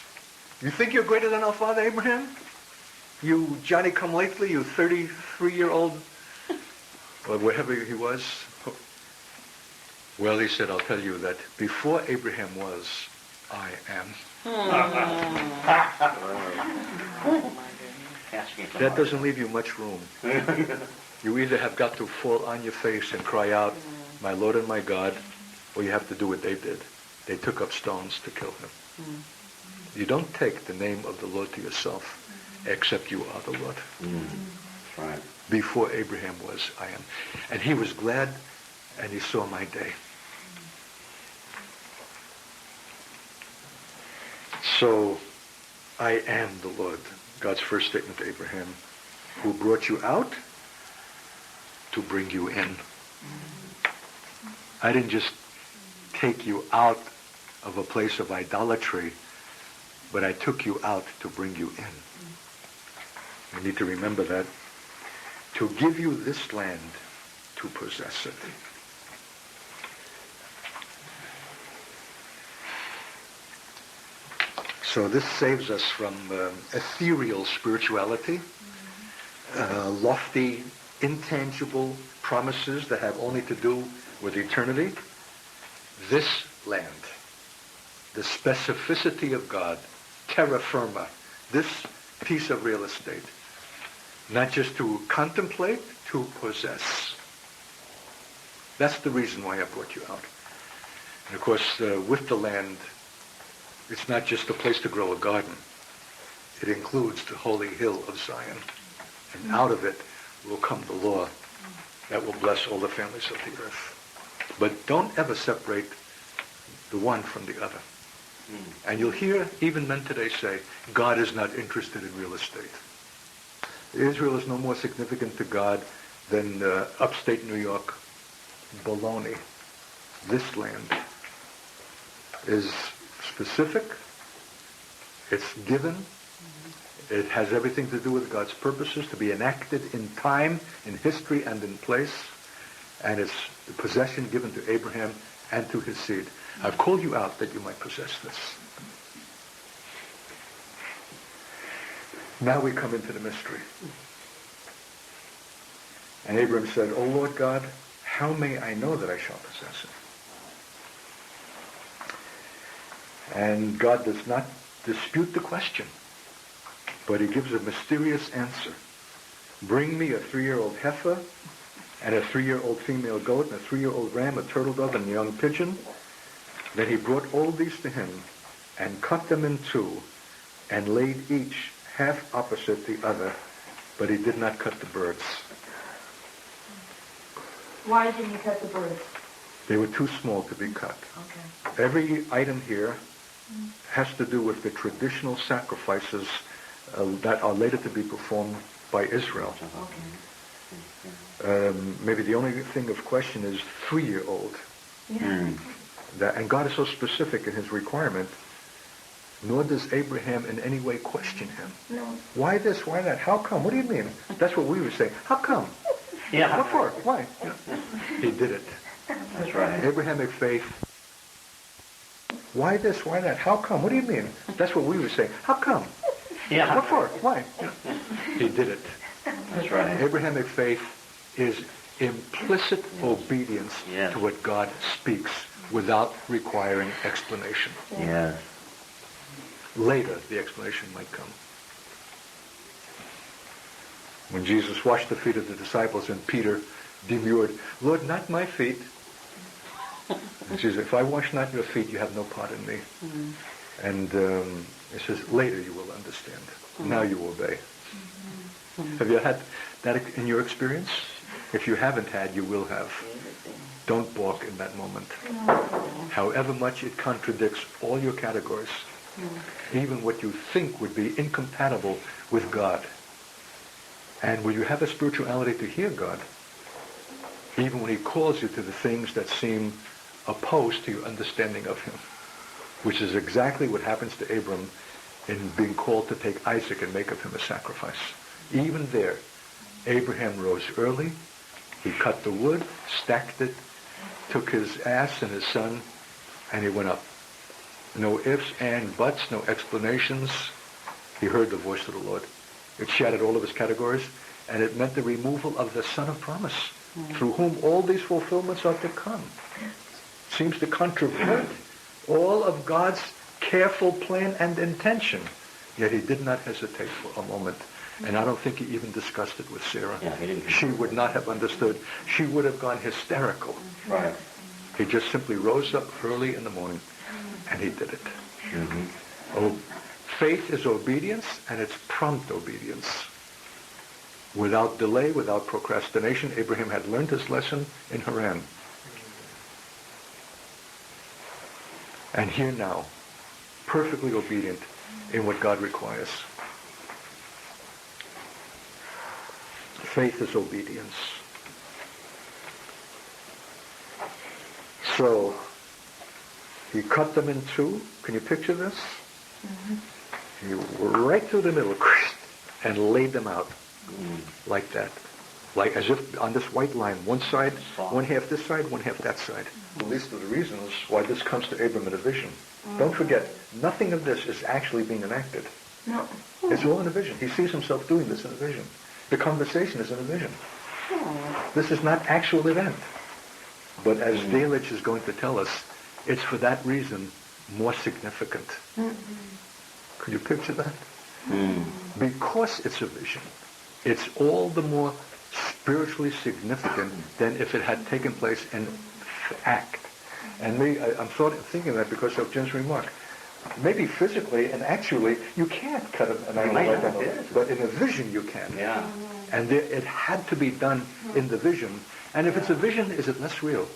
You think you're greater than our father Abraham? You Johnny-come-lately, you 33-year-old, or wherever he was? Well, he said, I'll tell you that before Abraham was, I am. That doesn't leave you much room. You either have got to fall on your face and cry out, my Lord and my God, or you have to do what they did. They took up stones to kill him. You don't take the name of the Lord to yourself, except you are the Lord. Right. Before Abraham was, I am. And he was glad, and he saw my day. So, I am the Lord, God's first statement to Abraham, who brought you out to bring you in. I didn't just take you out of a place of idolatry, but I took you out to bring you in. You need to remember that. To give you this land to possess it. So this saves us from ethereal spirituality, lofty, intangible promises that have only to do with eternity. This land, the specificity of God, terra firma, this piece of real estate, not just to contemplate, to possess. That's the reason why I brought you out. And of course, with the land, it's not just a place to grow a garden. It includes the holy hill of Zion. And out of it will come the law that will bless all the families of the earth. But don't ever separate the one from the other. And you'll hear even men today say, God is not interested in real estate. Israel is no more significant to God than upstate New York. Baloney. This land is specific. It's given. It has everything to do with God's purposes to be enacted in time, in history, and in place. And it's the possession given to Abraham and to his seed. I've called you out that you might possess this. Now we come into the mystery. And Abraham said, O Lord God, how may I know that I shall possess it? And God does not dispute the question, but he gives a mysterious answer. Bring me a 3-year-old heifer, and a 3-year-old female goat, and a 3-year-old ram, a turtle dove, and a young pigeon. Then he brought all these to him, and cut them in two, and laid each half opposite the other, but he did not cut the birds. Why didn't you cut the birds? They were too small to be cut. Okay. Every item here has to do with the traditional sacrifices that are later to be performed by Israel. Okay. Maybe the only thing of question is 3-year-old. Yeah. And God is so specific in his requirement, nor does Abraham in any way question him. No. Why this? Why that? How come? What do you mean? That's what we would say. How come? Yeah. What for? Why? He did it. That's right. Abrahamic faith. Why this? Why that? How come? What do you mean? That's what we would say. How come? Yeah. What for? Why? He did it. That's right. Abrahamic faith is implicit obedience Yes. to what God speaks without requiring explanation. Yes. Later, the explanation might come. When Jesus washed the feet of the disciples and Peter demurred, Lord, not my feet. And Jesus said, if I wash not your feet, you have no part in me. And it says, later you will understand. Now you obey. Have you had that in your experience? If you haven't had, you will have. Don't balk in that moment. However much it contradicts all your categories, even what you think would be incompatible with God. And will you have a spirituality to hear God, even when he calls you to the things that seem opposed to your understanding of him, which is exactly what happens to Abram in being called to take Isaac and make of him a sacrifice. Even there, Abraham rose early, he cut the wood, stacked it, took his ass and his son, and he went up. No ifs, and buts, no explanations. He heard the voice of the Lord. It shattered all of his categories, and it meant the removal of the Son of Promise, through whom all these fulfillments are to come. Seems to controvert all of God's careful plan and intention. Yet he did not hesitate for a moment. And I don't think he even discussed it with Sarah. Yeah, he didn't. She would not have understood. She would have gone hysterical. Right. He just simply rose up early in the morning, and he did it. Oh, faith is obedience, and it's prompt obedience. Without delay, without procrastination, Abraham had learned his lesson in Haran. And here now, perfectly obedient in what God requires. Faith is obedience. So, he cut them in two. Can you picture this? He went right through the middle and laid them out like that. Like as if on this white line, one side, one half this side, one half that side. The least of the reasons why this comes to Abram in a vision. Don't forget, nothing of this is actually being enacted. No. It's all in a vision. He sees himself doing this in a vision. The conversation is in a vision. This is not actual event. But as Delitzsch is going to tell us, it's for that reason more significant. Could you picture that? Because it's a vision, it's all the more spiritually significant than if it had taken place in act. And I'm thinking of that because of Jim's remark. Maybe physically and actually you can't cut an animal like that, but in a vision you can. Yeah. And it had to be done in the vision. And if it's a vision, is it less real?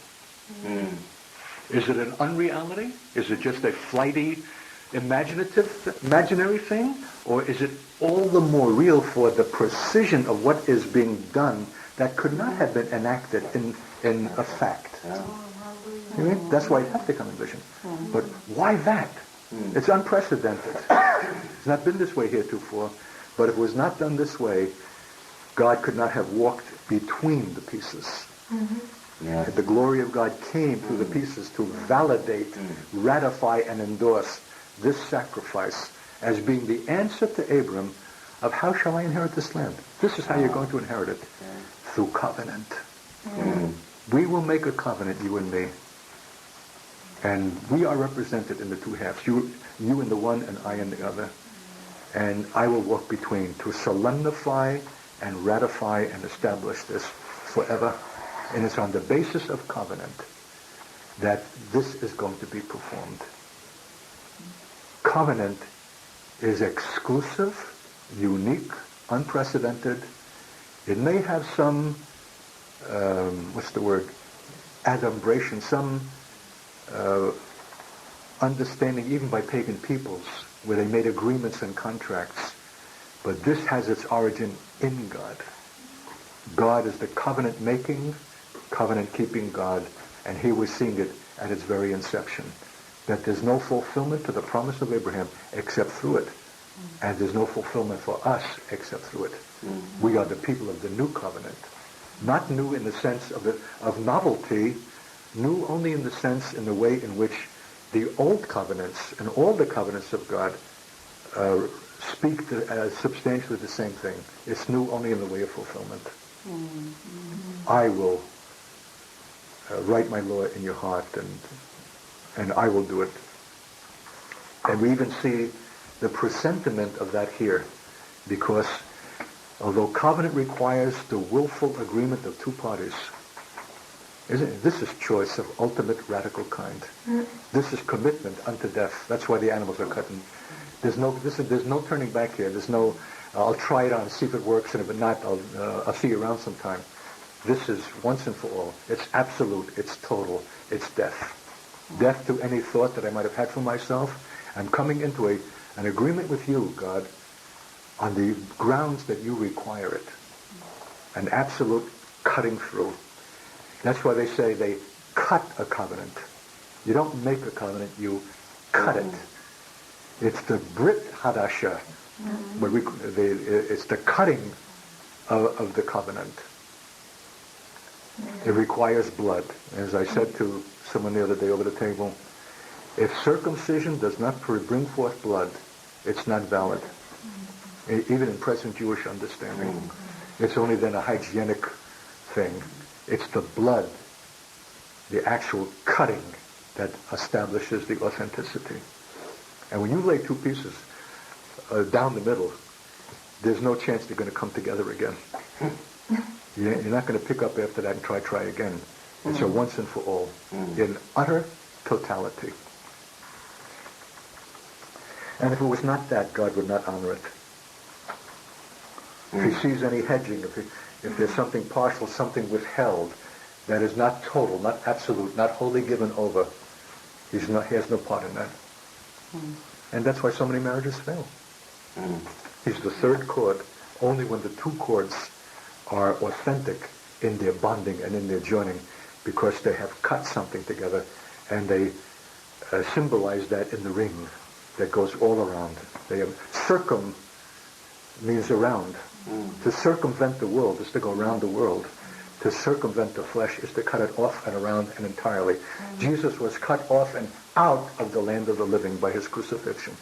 Is it an unreality? Is it just a flighty, imaginary thing? Or is it all the more real for the precision of what is being done that could not have been enacted in a fact? You mean? That's why it has to come in vision. But why that? It's unprecedented. It's not been this way heretofore. But if it was not done this way, God could not have walked between the pieces. The glory of God came through the pieces to validate, ratify, and endorse this sacrifice as being the answer to Abram of how shall I inherit this land? This is how you're going to inherit it. Through covenant. We will make a covenant, you and me. And we are represented in the two halves. You in the one and I in the other. And I will walk between to solemnify and ratify and establish this forever. And it's on the basis of covenant that this is going to be performed. Covenant is exclusive, unique, unprecedented. It may have some, adumbration, some understanding even by pagan peoples where they made agreements and contracts. But this has its origin in God. God is the covenant-making, covenant-keeping God, and here we're seeing it at its very inception. That there's no fulfillment to the promise of Abraham except through it. And there's no fulfillment for us except through it. We are the people of the new covenant. Not new in the sense of novelty, new only in the sense, in the way in which the old covenants and all the covenants of God speak substantially the same thing. It's new only in the way of fulfillment. I will write my law in your heart, and I will do it. And we even see the presentiment of that here, because Although covenant requires the willful agreement of two parties, this is choice of ultimate radical kind. This is commitment unto death. That's why the animals are cut. There's no turning back here. There's no, I'll try it on, see if it works, and if it not, I'll see you around sometime. This is once and for all. It's absolute. It's total. It's death. Death to any thought that I might have had for myself. I'm coming into an agreement with you, God, on the grounds that you require it. An absolute cutting through. That's why they say they cut a covenant. You don't make a covenant, you cut it. It's the Brit Hadasha. It's the cutting of the covenant. It requires blood. As I said to someone the other day over the table, if circumcision does not bring forth blood, it's not valid. Even in present Jewish understanding. It's only then a hygienic thing. It's the blood, the actual cutting, that establishes the authenticity. And when you lay two pieces down the middle, there's no chance they're going to come together again. You're not going to pick up after that and try again. It's a once and for all, in utter totality. And if it was not that, God would not honor it. If he sees any hedging, if there's something partial, something withheld, that is not total, not absolute, not wholly given over, he has no part in that. And that's why so many marriages fail. He's the third chord only when the two chords are authentic in their bonding and in their joining, because they have cut something together, and they symbolize that in the ring that goes all around. They have circum means around. To circumvent the world is to go around the world. To circumvent the flesh is to cut it off and around and entirely. Jesus was cut off and out of the land of the living by his crucifixion.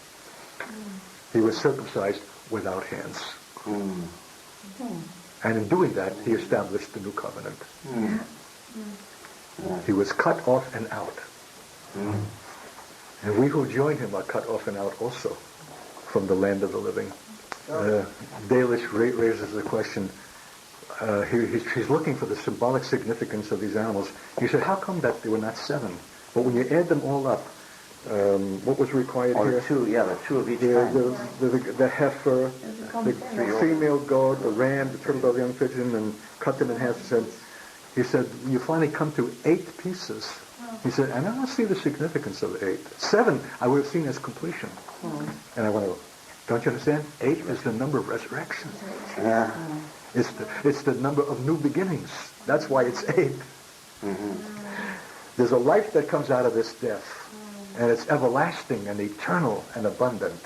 He was circumcised without hands. And in doing that, he established the new covenant. He was cut off and out. And we who join him are cut off and out also from the land of the living. Dalish raises the question, he's looking for the symbolic significance of these animals. He said, how come that there were not 7? But when you add them all up, what was required here? The two of each kind. The heifer, the female goat, the ram, the turtle dove, young pigeon, and cut them in half. He said, you finally come to 8 pieces. He said, and I don't see the significance of 8. 7 I would have seen as completion. And I went, don't you understand? 8 is the number of resurrection. It's the number of new beginnings. That's why it's 8. There's a life that comes out of this death. And it's everlasting and eternal and abundant.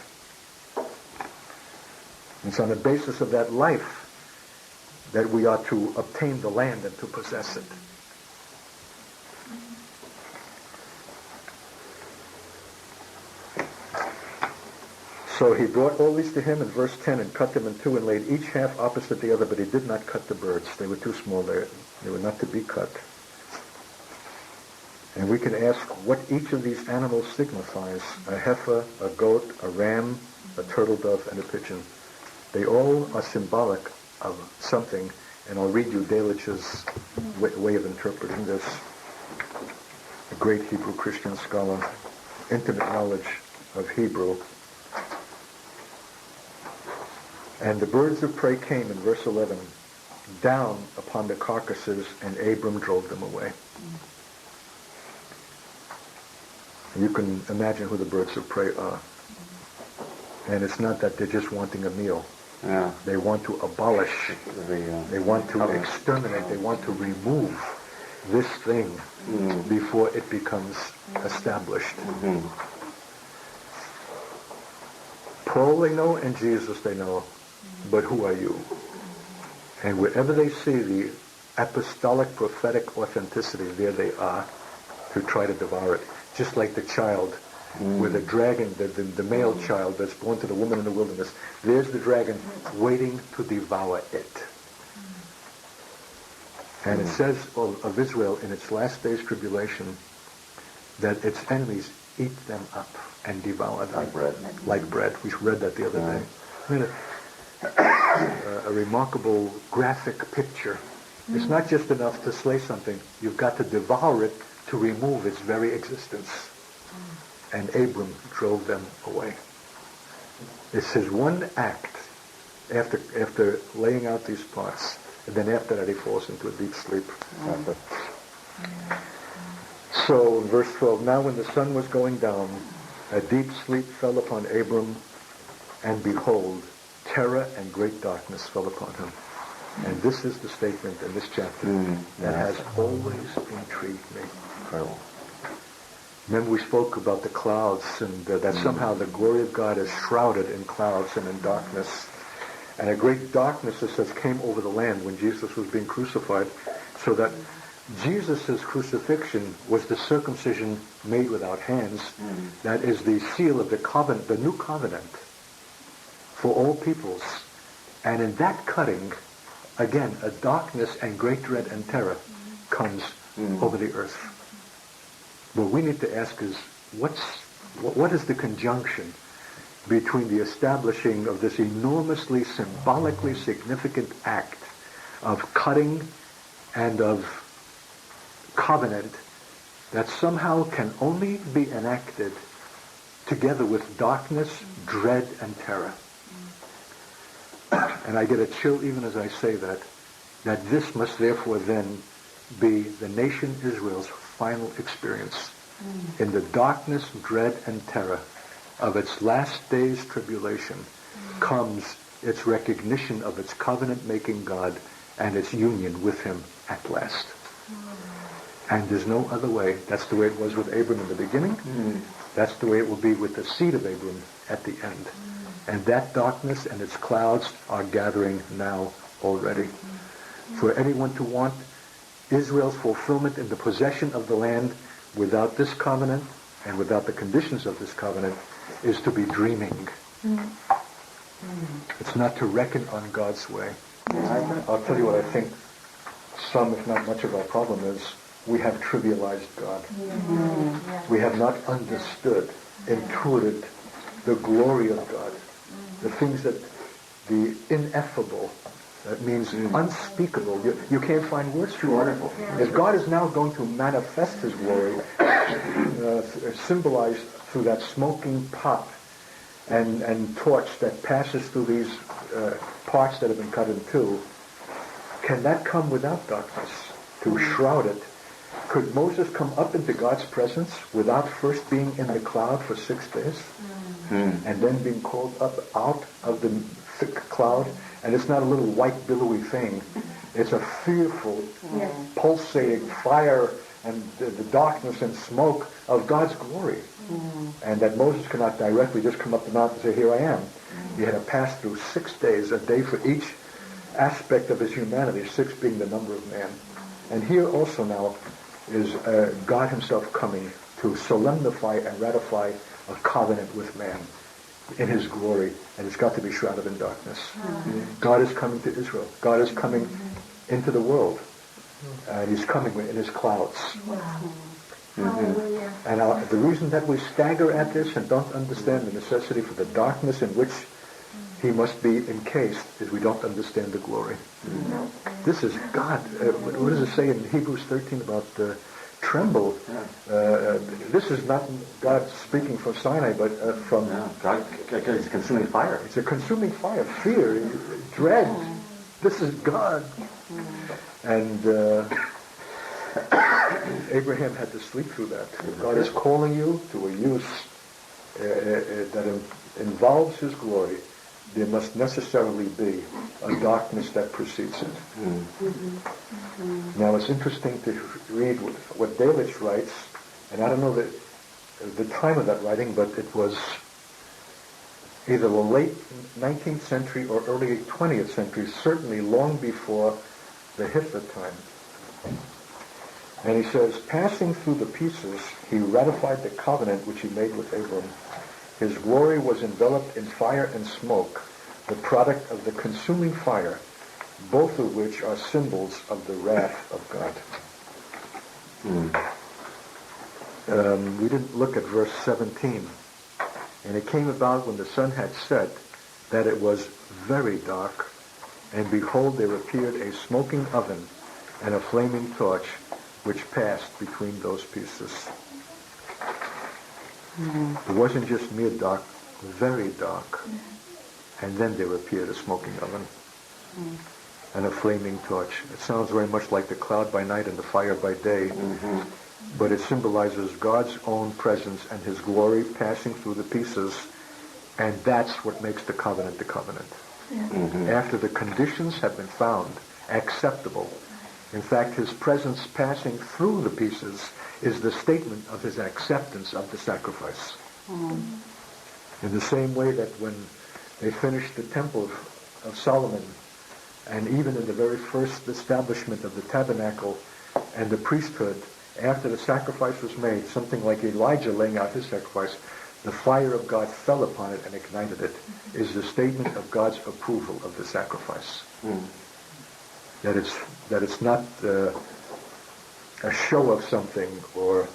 It's on the basis of that life that we are to obtain the land and to possess it. So he brought all these to him in verse 10 and cut them in 2 and laid each half opposite the other, but he did not cut the birds. They were too small. They were not to be cut. And we can ask what each of these animals signifies. A heifer, a goat, a ram, a turtle dove, and a pigeon. They all are symbolic of something. And I'll read you Dalich's way of interpreting this. A great Hebrew Christian scholar, intimate knowledge of Hebrew. And the birds of prey came, in verse 11, down upon the carcasses, and Abram drove them away. You can imagine who the birds of prey are. And it's not that they're just wanting a meal. They want to abolish. They want to exterminate. They want to remove this thing before it becomes established. Paul they know, and Jesus they know. But who are you? And wherever they see the apostolic prophetic authenticity, there they are to try to devour it. Just like the child with the dragon, the male child that's born to the woman in the wilderness. There's the dragon waiting to devour it. And it says of Israel in its last days tribulation that its enemies eat them up and devour them. Like bread. Like bread. We read that the other day. a remarkable graphic picture. It's not just enough to slay something. You've got to devour it to remove its very existence. And Abram drove them away. It's his one act after laying out these parts. And then after that he falls into a deep sleep. So, verse 12, now when the sun was going down, a deep sleep fell upon Abram, and behold, terror and great darkness fell upon him. And this is the statement in this chapter that has always intrigued me. Incredible. Remember we spoke about the clouds and that somehow the glory of God is shrouded in clouds and in darkness. And a great darkness, it says, came over the land when Jesus was being crucified, so that Jesus' crucifixion was the circumcision made without hands. That is the seal of the covenant, the new covenant for all peoples. And in that cutting, again, a darkness and great dread and terror comes over the earth. What we need to ask is, what is the conjunction between the establishing of this enormously symbolically significant act of cutting and of covenant that somehow can only be enacted together with darkness, dread, and terror? And I get a chill even as I say that this must therefore then be the nation Israel's final experience in the darkness, dread, and terror of its last day's tribulation comes its recognition of its covenant-making God and its union with him at last. And there's no other way. That's the way it was with Abram in the beginning. That's the way it will be with the seed of Abram at the end. And that darkness and its clouds are gathering now already. For anyone to want Israel's fulfillment in the possession of the land without this covenant and without the conditions of this covenant is to be dreaming. It's not to reckon on God's way. I'll tell you what I think some, if not much of our problem is. We have trivialized God. We have not understood, intuited the glory of God. The things that, the ineffable, that means unspeakable. You can't find words for it. If God is now going to manifest his glory, symbolized through that smoking pot and torch that passes through these parts that have been cut in two, can that come without darkness to shroud it? Could Moses come up into God's presence without first being in the cloud for 6 days? And then being called up out of the thick cloud? And it's not a little white billowy thing. It's a fearful, pulsating fire and the darkness and smoke of God's glory. And that Moses cannot directly just come up the mountain and say, here I am. He had to pass through 6 days, a day for each aspect of his humanity, 6 being the number of man. And here also now is God himself coming to solemnify and ratify a covenant with man in his glory, and it's got to be shrouded in darkness. God is coming to Israel. God is coming into the world, and he's coming in his clouds. And the reason that we stagger at this and don't understand the necessity for the darkness in which he must be encased is we don't understand the glory. This is God. What does it say in Hebrews 13 about tremble? This is not God speaking from Sinai, but from... God is a consuming fire. It's a consuming fire. Fear, dread. This is God. And Abraham had to sleep through that. God is calling you to a use that involves his glory. There must necessarily be a darkness that precedes it. Now it's interesting to read what Delitzsch writes, and I don't know the time of that writing, but it was either the late 19th century or early 20th century, certainly long before the Hitler time. And he says, passing through the pieces, he ratified the covenant which he made with Abram. His glory was enveloped in fire and smoke, the product of the consuming fire, both of which are symbols of the wrath of God. We didn't look at verse 17. And it came about when the sun had set that it was very dark, and behold, there appeared a smoking oven and a flaming torch, which passed between those pieces. It wasn't just mere dark, very dark. And then there appeared a smoking oven and a flaming torch. It sounds very much like the cloud by night and the fire by day, but it symbolizes God's own presence and his glory passing through the pieces, and that's what makes the covenant the covenant. After the conditions have been found acceptable, in fact, his presence passing through the pieces is the statement of his acceptance of the sacrifice. In the same way that when they finished the temple of Solomon, and even in the very first establishment of the tabernacle and the priesthood, after the sacrifice was made, something like Elijah laying out his sacrifice, the fire of God fell upon it and ignited it, is the statement of God's approval of the sacrifice. That it's not a show of something or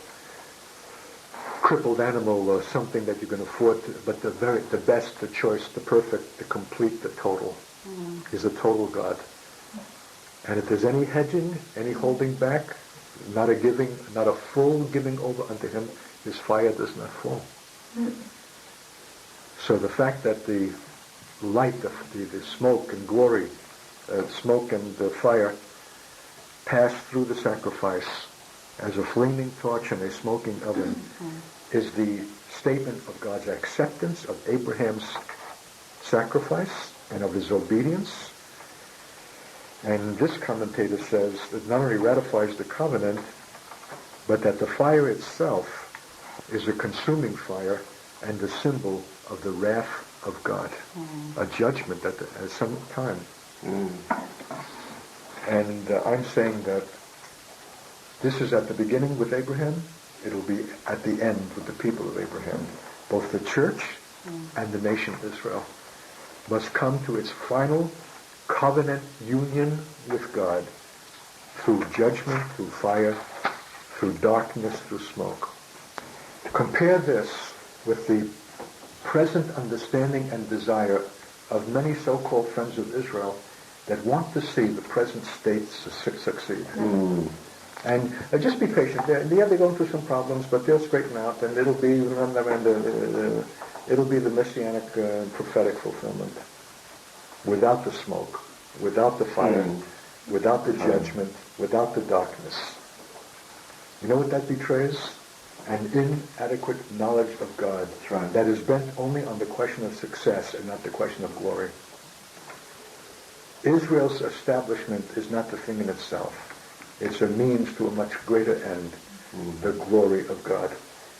crippled animal or something that you can afford to, but the best, the choice, the perfect, the complete, the total is a total God. And if there's any hedging, any holding back, not a full giving over unto him, his fire does not fall. So the fact that the light, the smoke and glory, smoke and the fire passed through the sacrifice as a flaming torch and a smoking oven is the statement of God's acceptance of Abraham's sacrifice and of his obedience. And this commentator says that not only ratifies the covenant, but that the fire itself is a consuming fire and the symbol of the wrath of God, a judgment at some time. And I'm saying that this is at the beginning with Abraham, it'll be at the end with the people of Abraham. Both the church and the nation of Israel must come to its final covenant union with God through judgment, through fire, through darkness, through smoke. Compare this with the present understanding and desire of many so-called friends of Israel that want to see the present state succeed. And just be patient. They're going through some problems, but they'll straighten out, and it'll be the messianic prophetic fulfillment. Without the smoke, without the fire, without the judgment, without the darkness. You know what that betrays? An inadequate knowledge of God that is bent only on the question of success and not the question of glory. Israel's establishment is not the thing in itself. It's a means to a much greater end, the glory of God.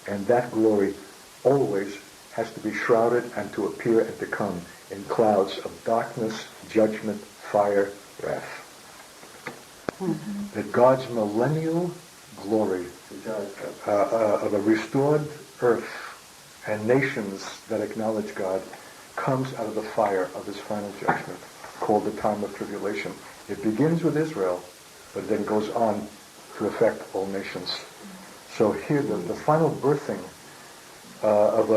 And that glory always has to be shrouded and to appear and to come in clouds of darkness, judgment, fire, wrath. That God's millennial glory of a restored earth and nations that acknowledge God comes out of the fire of his final judgment, called the time of tribulation. It begins with Israel, but then goes on to affect all nations. So here the final birthing of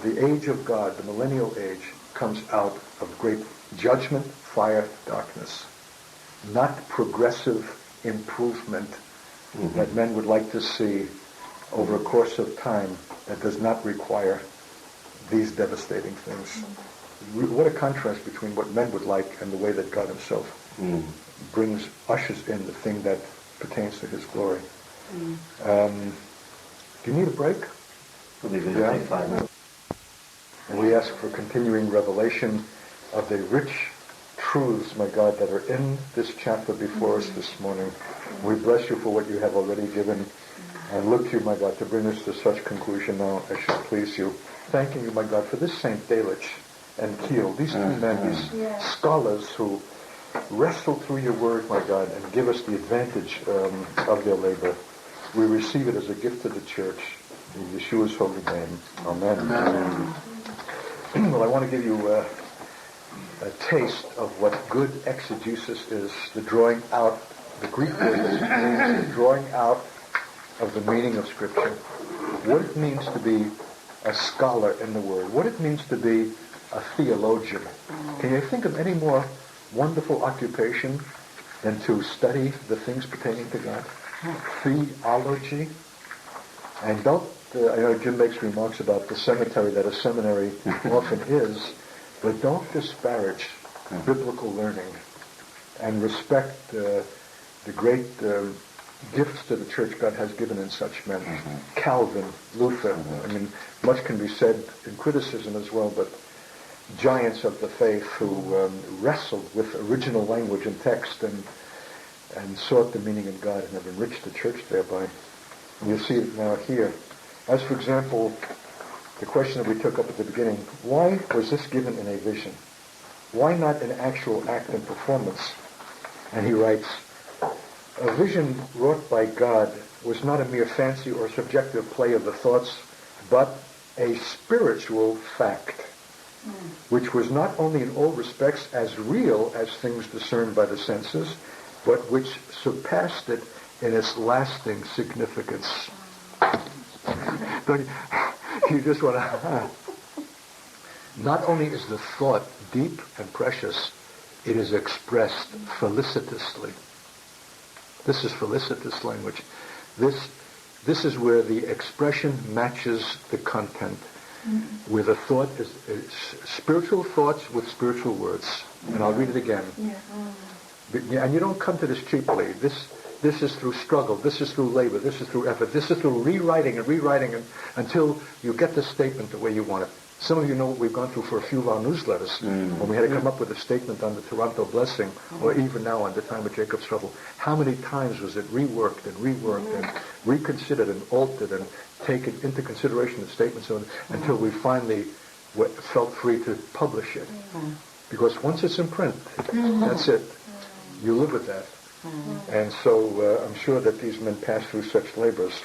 the age of God, the millennial age, comes out of great judgment, fire, darkness. Not progressive improvement that men would like to see over a course of time that does not require these devastating things. What a contrast between what men would like and the way that God himself ushers in the thing that pertains to his glory. Do you need a break? We'll be going to take 5 minutes. And we ask for continuing revelation of the rich truths, my God, that are in this chapter before us this morning. We bless you for what you have already given and look to you, my God, to bring us to such conclusion now as should please you. Thanking you, my God, for this Saint Delitzsch and Kiel, these two men, these scholars who wrestle through your word, my God, and give us the advantage of their labor. We receive it as a gift to the church. In Yeshua's holy name. Amen. Amen. Well, I want to give you a taste of what good exegesis is, the drawing out, the Greek word is the drawing out of the meaning of Scripture. What it means to be a scholar in the Word. What it means to be a theologian. Can you think of any more wonderful occupation than to study the things pertaining to God? Theology. And don't, I know Jim makes remarks about the cemetery that a seminary often is, but don't disparage biblical learning and respect the great gifts to the church God has given in such men. Calvin, Luther, I mean, much can be said in criticism as well, but giants of the faith who wrestled with original language and text and sought the meaning in God and have enriched the church thereby. And you see it now here. As for example, the question that we took up at the beginning, why was this given in a vision? Why not an actual act and performance? And he writes, a vision wrought by God was not a mere fancy or subjective play of the thoughts, but a spiritual fact, which was not only in all respects as real as things discerned by the senses, but which surpassed it in its lasting significance. Don't you just want to... Not only is the thought deep and precious, it is expressed felicitously. This is felicitous language. This is where the expression matches the content, where the thought is spiritual thoughts with spiritual words. And I'll read it again. And you don't come to this cheaply. This is through struggle. This is through labor. This is through effort. This is through rewriting until you get the statement the way you want it. Some of you know what we've gone through for a few of our newsletters when we had to come up with a statement on the Toronto blessing, or even now on the time of Jacob's trouble. How many times was it reworked and reconsidered and altered and taken into consideration the statements until we finally felt free to publish it? Because once it's in print, that's it. You live with that. And so I'm sure that these men pass through such labors.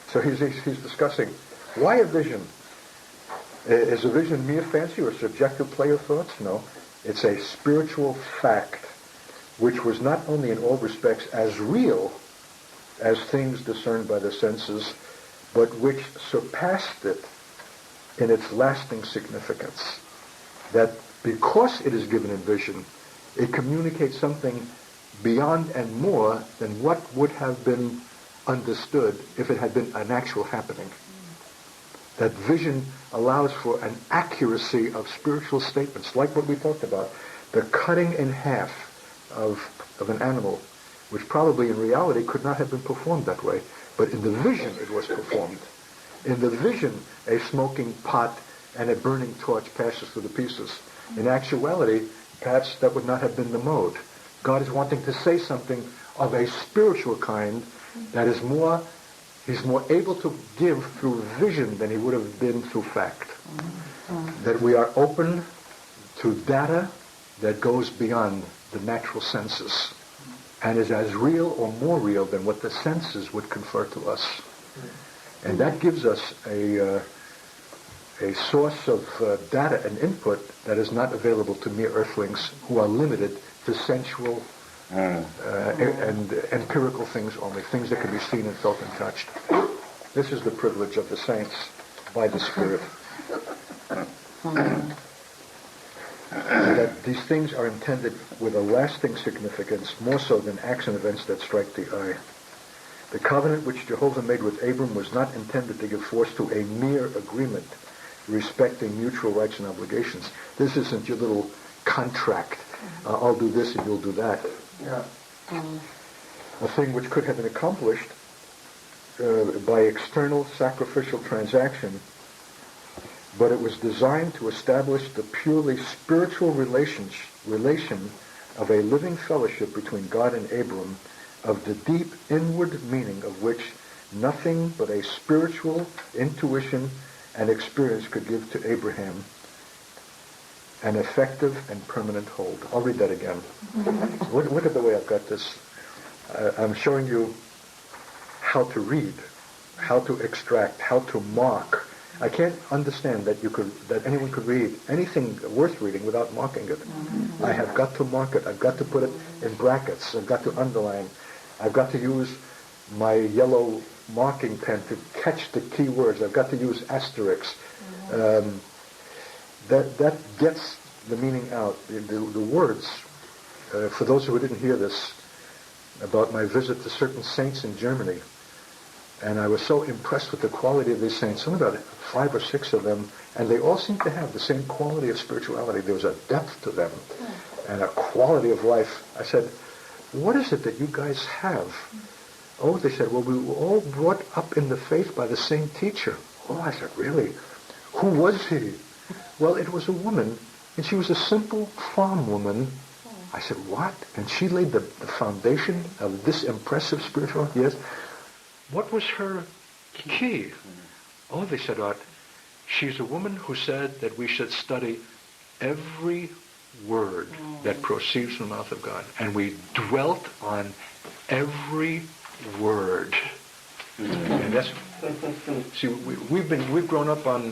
So he's discussing, why a vision? Is a vision mere fancy or subjective play of thoughts? No. It's a spiritual fact which was not only in all respects as real as things discerned by the senses, but which surpassed it in its lasting significance. That because it is given in vision, it communicates something beyond and more than what would have been understood if it had been an actual happening. That vision allows for an accuracy of spiritual statements, like what we talked about, the cutting in half of an animal, which probably in reality could not have been performed that way. But in the vision it was performed. In the vision, a smoking pot and a burning torch passes through the pieces. In actuality, perhaps that would not have been the mode. God is wanting to say something of a spiritual kind that is more, he's more able to give through vision than he would have been through fact. That we are open to data that goes beyond the natural senses and is as real or more real than what the senses would confer to us. And that gives us a source of data and input that is not available to mere earthlings who are limited to sensual and empirical things only, things that can be seen and felt and touched. This is the privilege of the saints by the Spirit. That these things are intended with a lasting significance, more so than acts and events that strike the eye. The covenant which Jehovah made with Abram was not intended to give force to a mere agreement respecting mutual rights and obligations. This isn't your little contract. I'll do this and you'll do that. A thing which could have been accomplished by external sacrificial transaction, but it was designed to establish the purely spiritual relation of a living fellowship between God and Abram, of the deep inward meaning of which nothing but a spiritual intuition and experience could give to Abraham an effective and permanent hold. I'll read that again. Look at the way I've got this. I'm showing you how to read, how to extract, how to mark. I can't understand that anyone could read anything worth reading without marking it. I have got to mark it. I've got to put it in brackets. I've got to underline. I've got to use my yellow marking pen to catch the key words. I've got to use asterisks. that gets the meaning out. The words, for those who didn't hear this, about my visit to certain saints in Germany, and I was so impressed with the quality of these saints, some about 5 or 6 of them, and they all seemed to have the same quality of spirituality. There was a depth to them and a quality of life. I said, what is it that you guys have? Oh, they said, well, we were all brought up in the faith by the same teacher. Oh, I said, really? Who was he? Well, it was a woman, and she was a simple farm woman. I said, what? And she laid the foundation of this impressive spiritual, yes. What was her key? Oh, they said, she's a woman who said that we should study every word that proceeds from the mouth of God. And we dwelt on every word. And that's, see, we've grown up on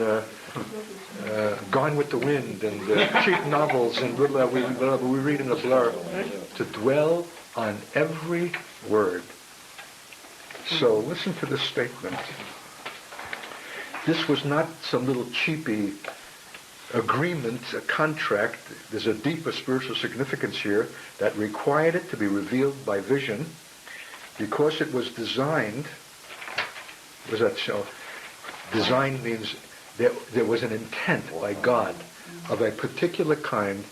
Gone with the Wind and cheap novels, and we read in a blur. To dwell on every word. So listen to this statement. This was not some little cheapy agreement, a contract. There's a deeper spiritual significance here that required it to be revealed by vision, because it was designed. What does that show? Design means there was an intent by God of a particular kind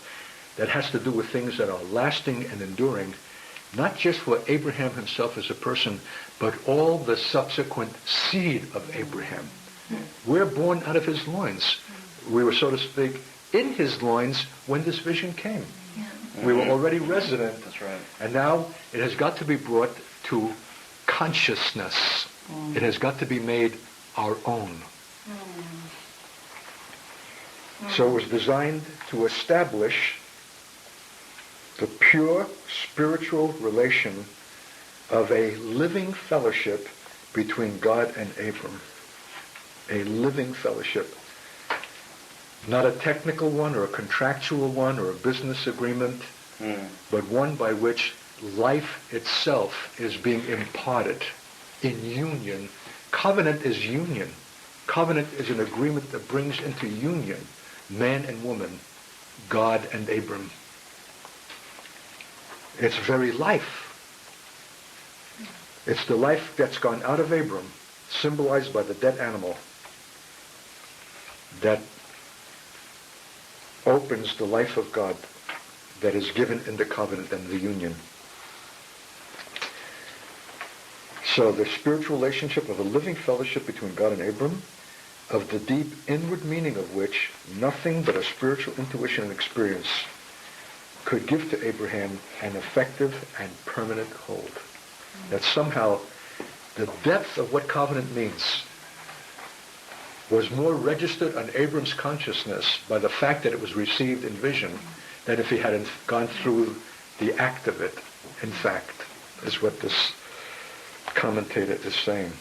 that has to do with things that are lasting and enduring, not just for Abraham himself as a person, but all the subsequent seed of Abraham. We're born out of his loins. We were, so to speak, in his loins when this vision came. We were already resident. That's right. And now it has got to be brought to consciousness. It has got to be made our own. So it was designed to establish the pure spiritual relation of a living fellowship between God and Abram. A living fellowship. Not a technical one or a contractual one or a business agreement, but one by which life itself is being imparted in union. Covenant is union. Covenant is an agreement that brings into union man and woman, God and Abram. It's very life. It's the life that's gone out of Abram, symbolized by the dead animal, that opens the life of God that is given in the covenant and the union. So the spiritual relationship of a living fellowship between God and Abram, of the deep inward meaning of which nothing but a spiritual intuition and experience could give to Abraham an effective and permanent hold. That somehow the depth of what covenant means was more registered on Abram's consciousness by the fact that it was received in vision than if he hadn't gone through the act of it, in fact, is what this commentator is saying.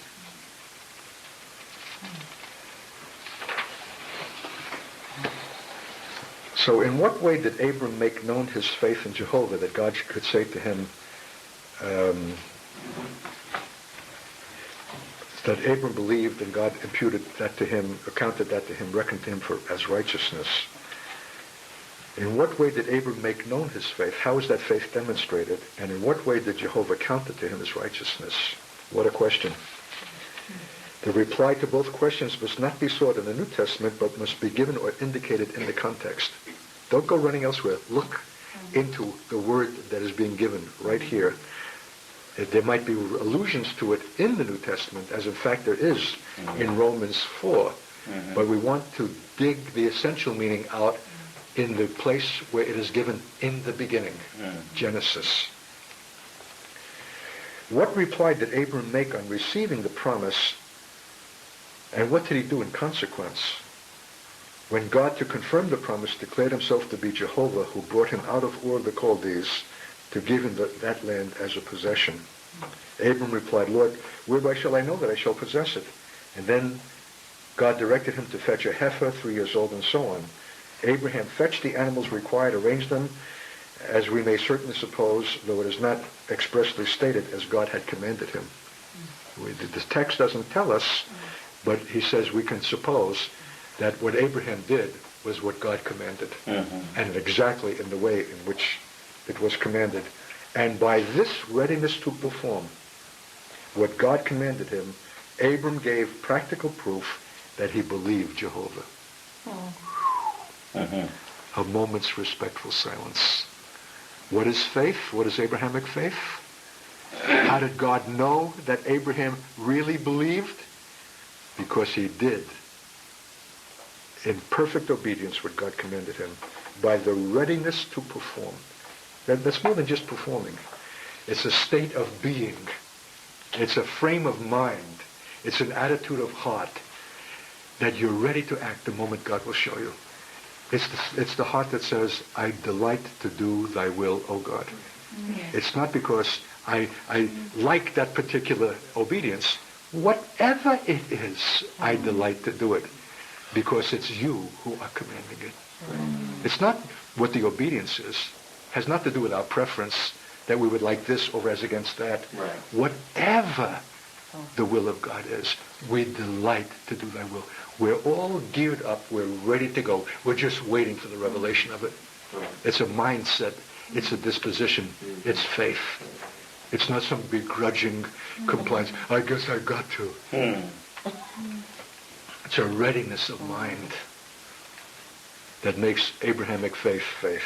So in what way did Abram make known his faith in Jehovah, that God could say to him, that Abram believed and God imputed that to him, accounted that to him, reckoned to him as righteousness? In what way did Abram make known his faith? How is that faith demonstrated? And in what way did Jehovah count it to him as righteousness? What a question. The reply to both questions must not be sought in the New Testament, but must be given or indicated in the context. Don't go running elsewhere. Look into the word that is being given right here. There might be allusions to it in the New Testament, as in fact there is in Romans 4. But we want to dig the essential meaning out in the place where it is given in the beginning, Genesis. What reply did Abram make on receiving the promise, and what did he do in consequence? When God, to confirm the promise, declared himself to be Jehovah, who brought him out of Ur of the Chaldees to give him that land as a possession. Abram replied, Lord, whereby shall I know that I shall possess it? And then God directed him to fetch a heifer, 3 years old, and so on. Abraham fetched the animals required, arranged them, as we may certainly suppose, though it is not expressly stated, as God had commanded him. The text doesn't tell us, but he says we can suppose that what Abraham did was what God commanded, Mm-hmm. and exactly in the way in which it was commanded. And by this readiness to perform what God commanded him, Abram gave practical proof that he believed Jehovah. Mm-hmm. A moment's respectful silence. What is faith? What is Abrahamic faith? How did God know that Abraham really believed? Because he did, in perfect obedience, what God commanded him, by the readiness to perform. That's more than just performing. It's a state of being. It's a frame of mind. It's an attitude of heart that you're ready to act the moment God will show you. It's the heart that says, I delight to do thy will, O God. It's not because I like that particular obedience. Whatever it is, I delight to do it because it's you who are commanding it. It's not what the obedience is. It has not to do with our preference that we would like this or as against that. Right. Whatever the will of God is, we delight to do thy will. We're all geared up. We're ready to go. We're just waiting for the revelation of it. Right. It's a mindset. It's a disposition. It's faith. It's not some begrudging compliance. I guess I got to. It's a readiness of mind that makes Abrahamic faith faith.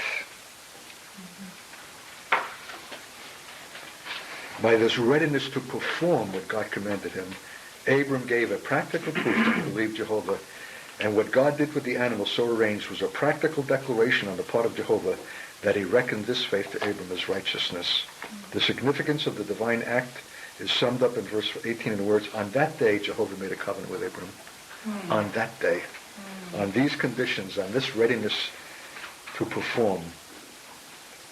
By this readiness to perform what God commanded him, Abram gave a practical proof that he believed Jehovah, and what God did with the animal so arranged was a practical declaration on the part of Jehovah that he reckoned this faith to Abram as righteousness. The significance of the divine act is summed up in verse 18 in the words, on that day Jehovah made a covenant with Abram. On that day. On these conditions, on this readiness to perform,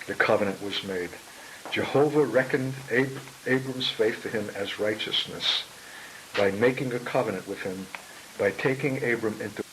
the covenant was made. Jehovah reckoned Abram's faith to him as righteousness by making a covenant with him, by taking Abram into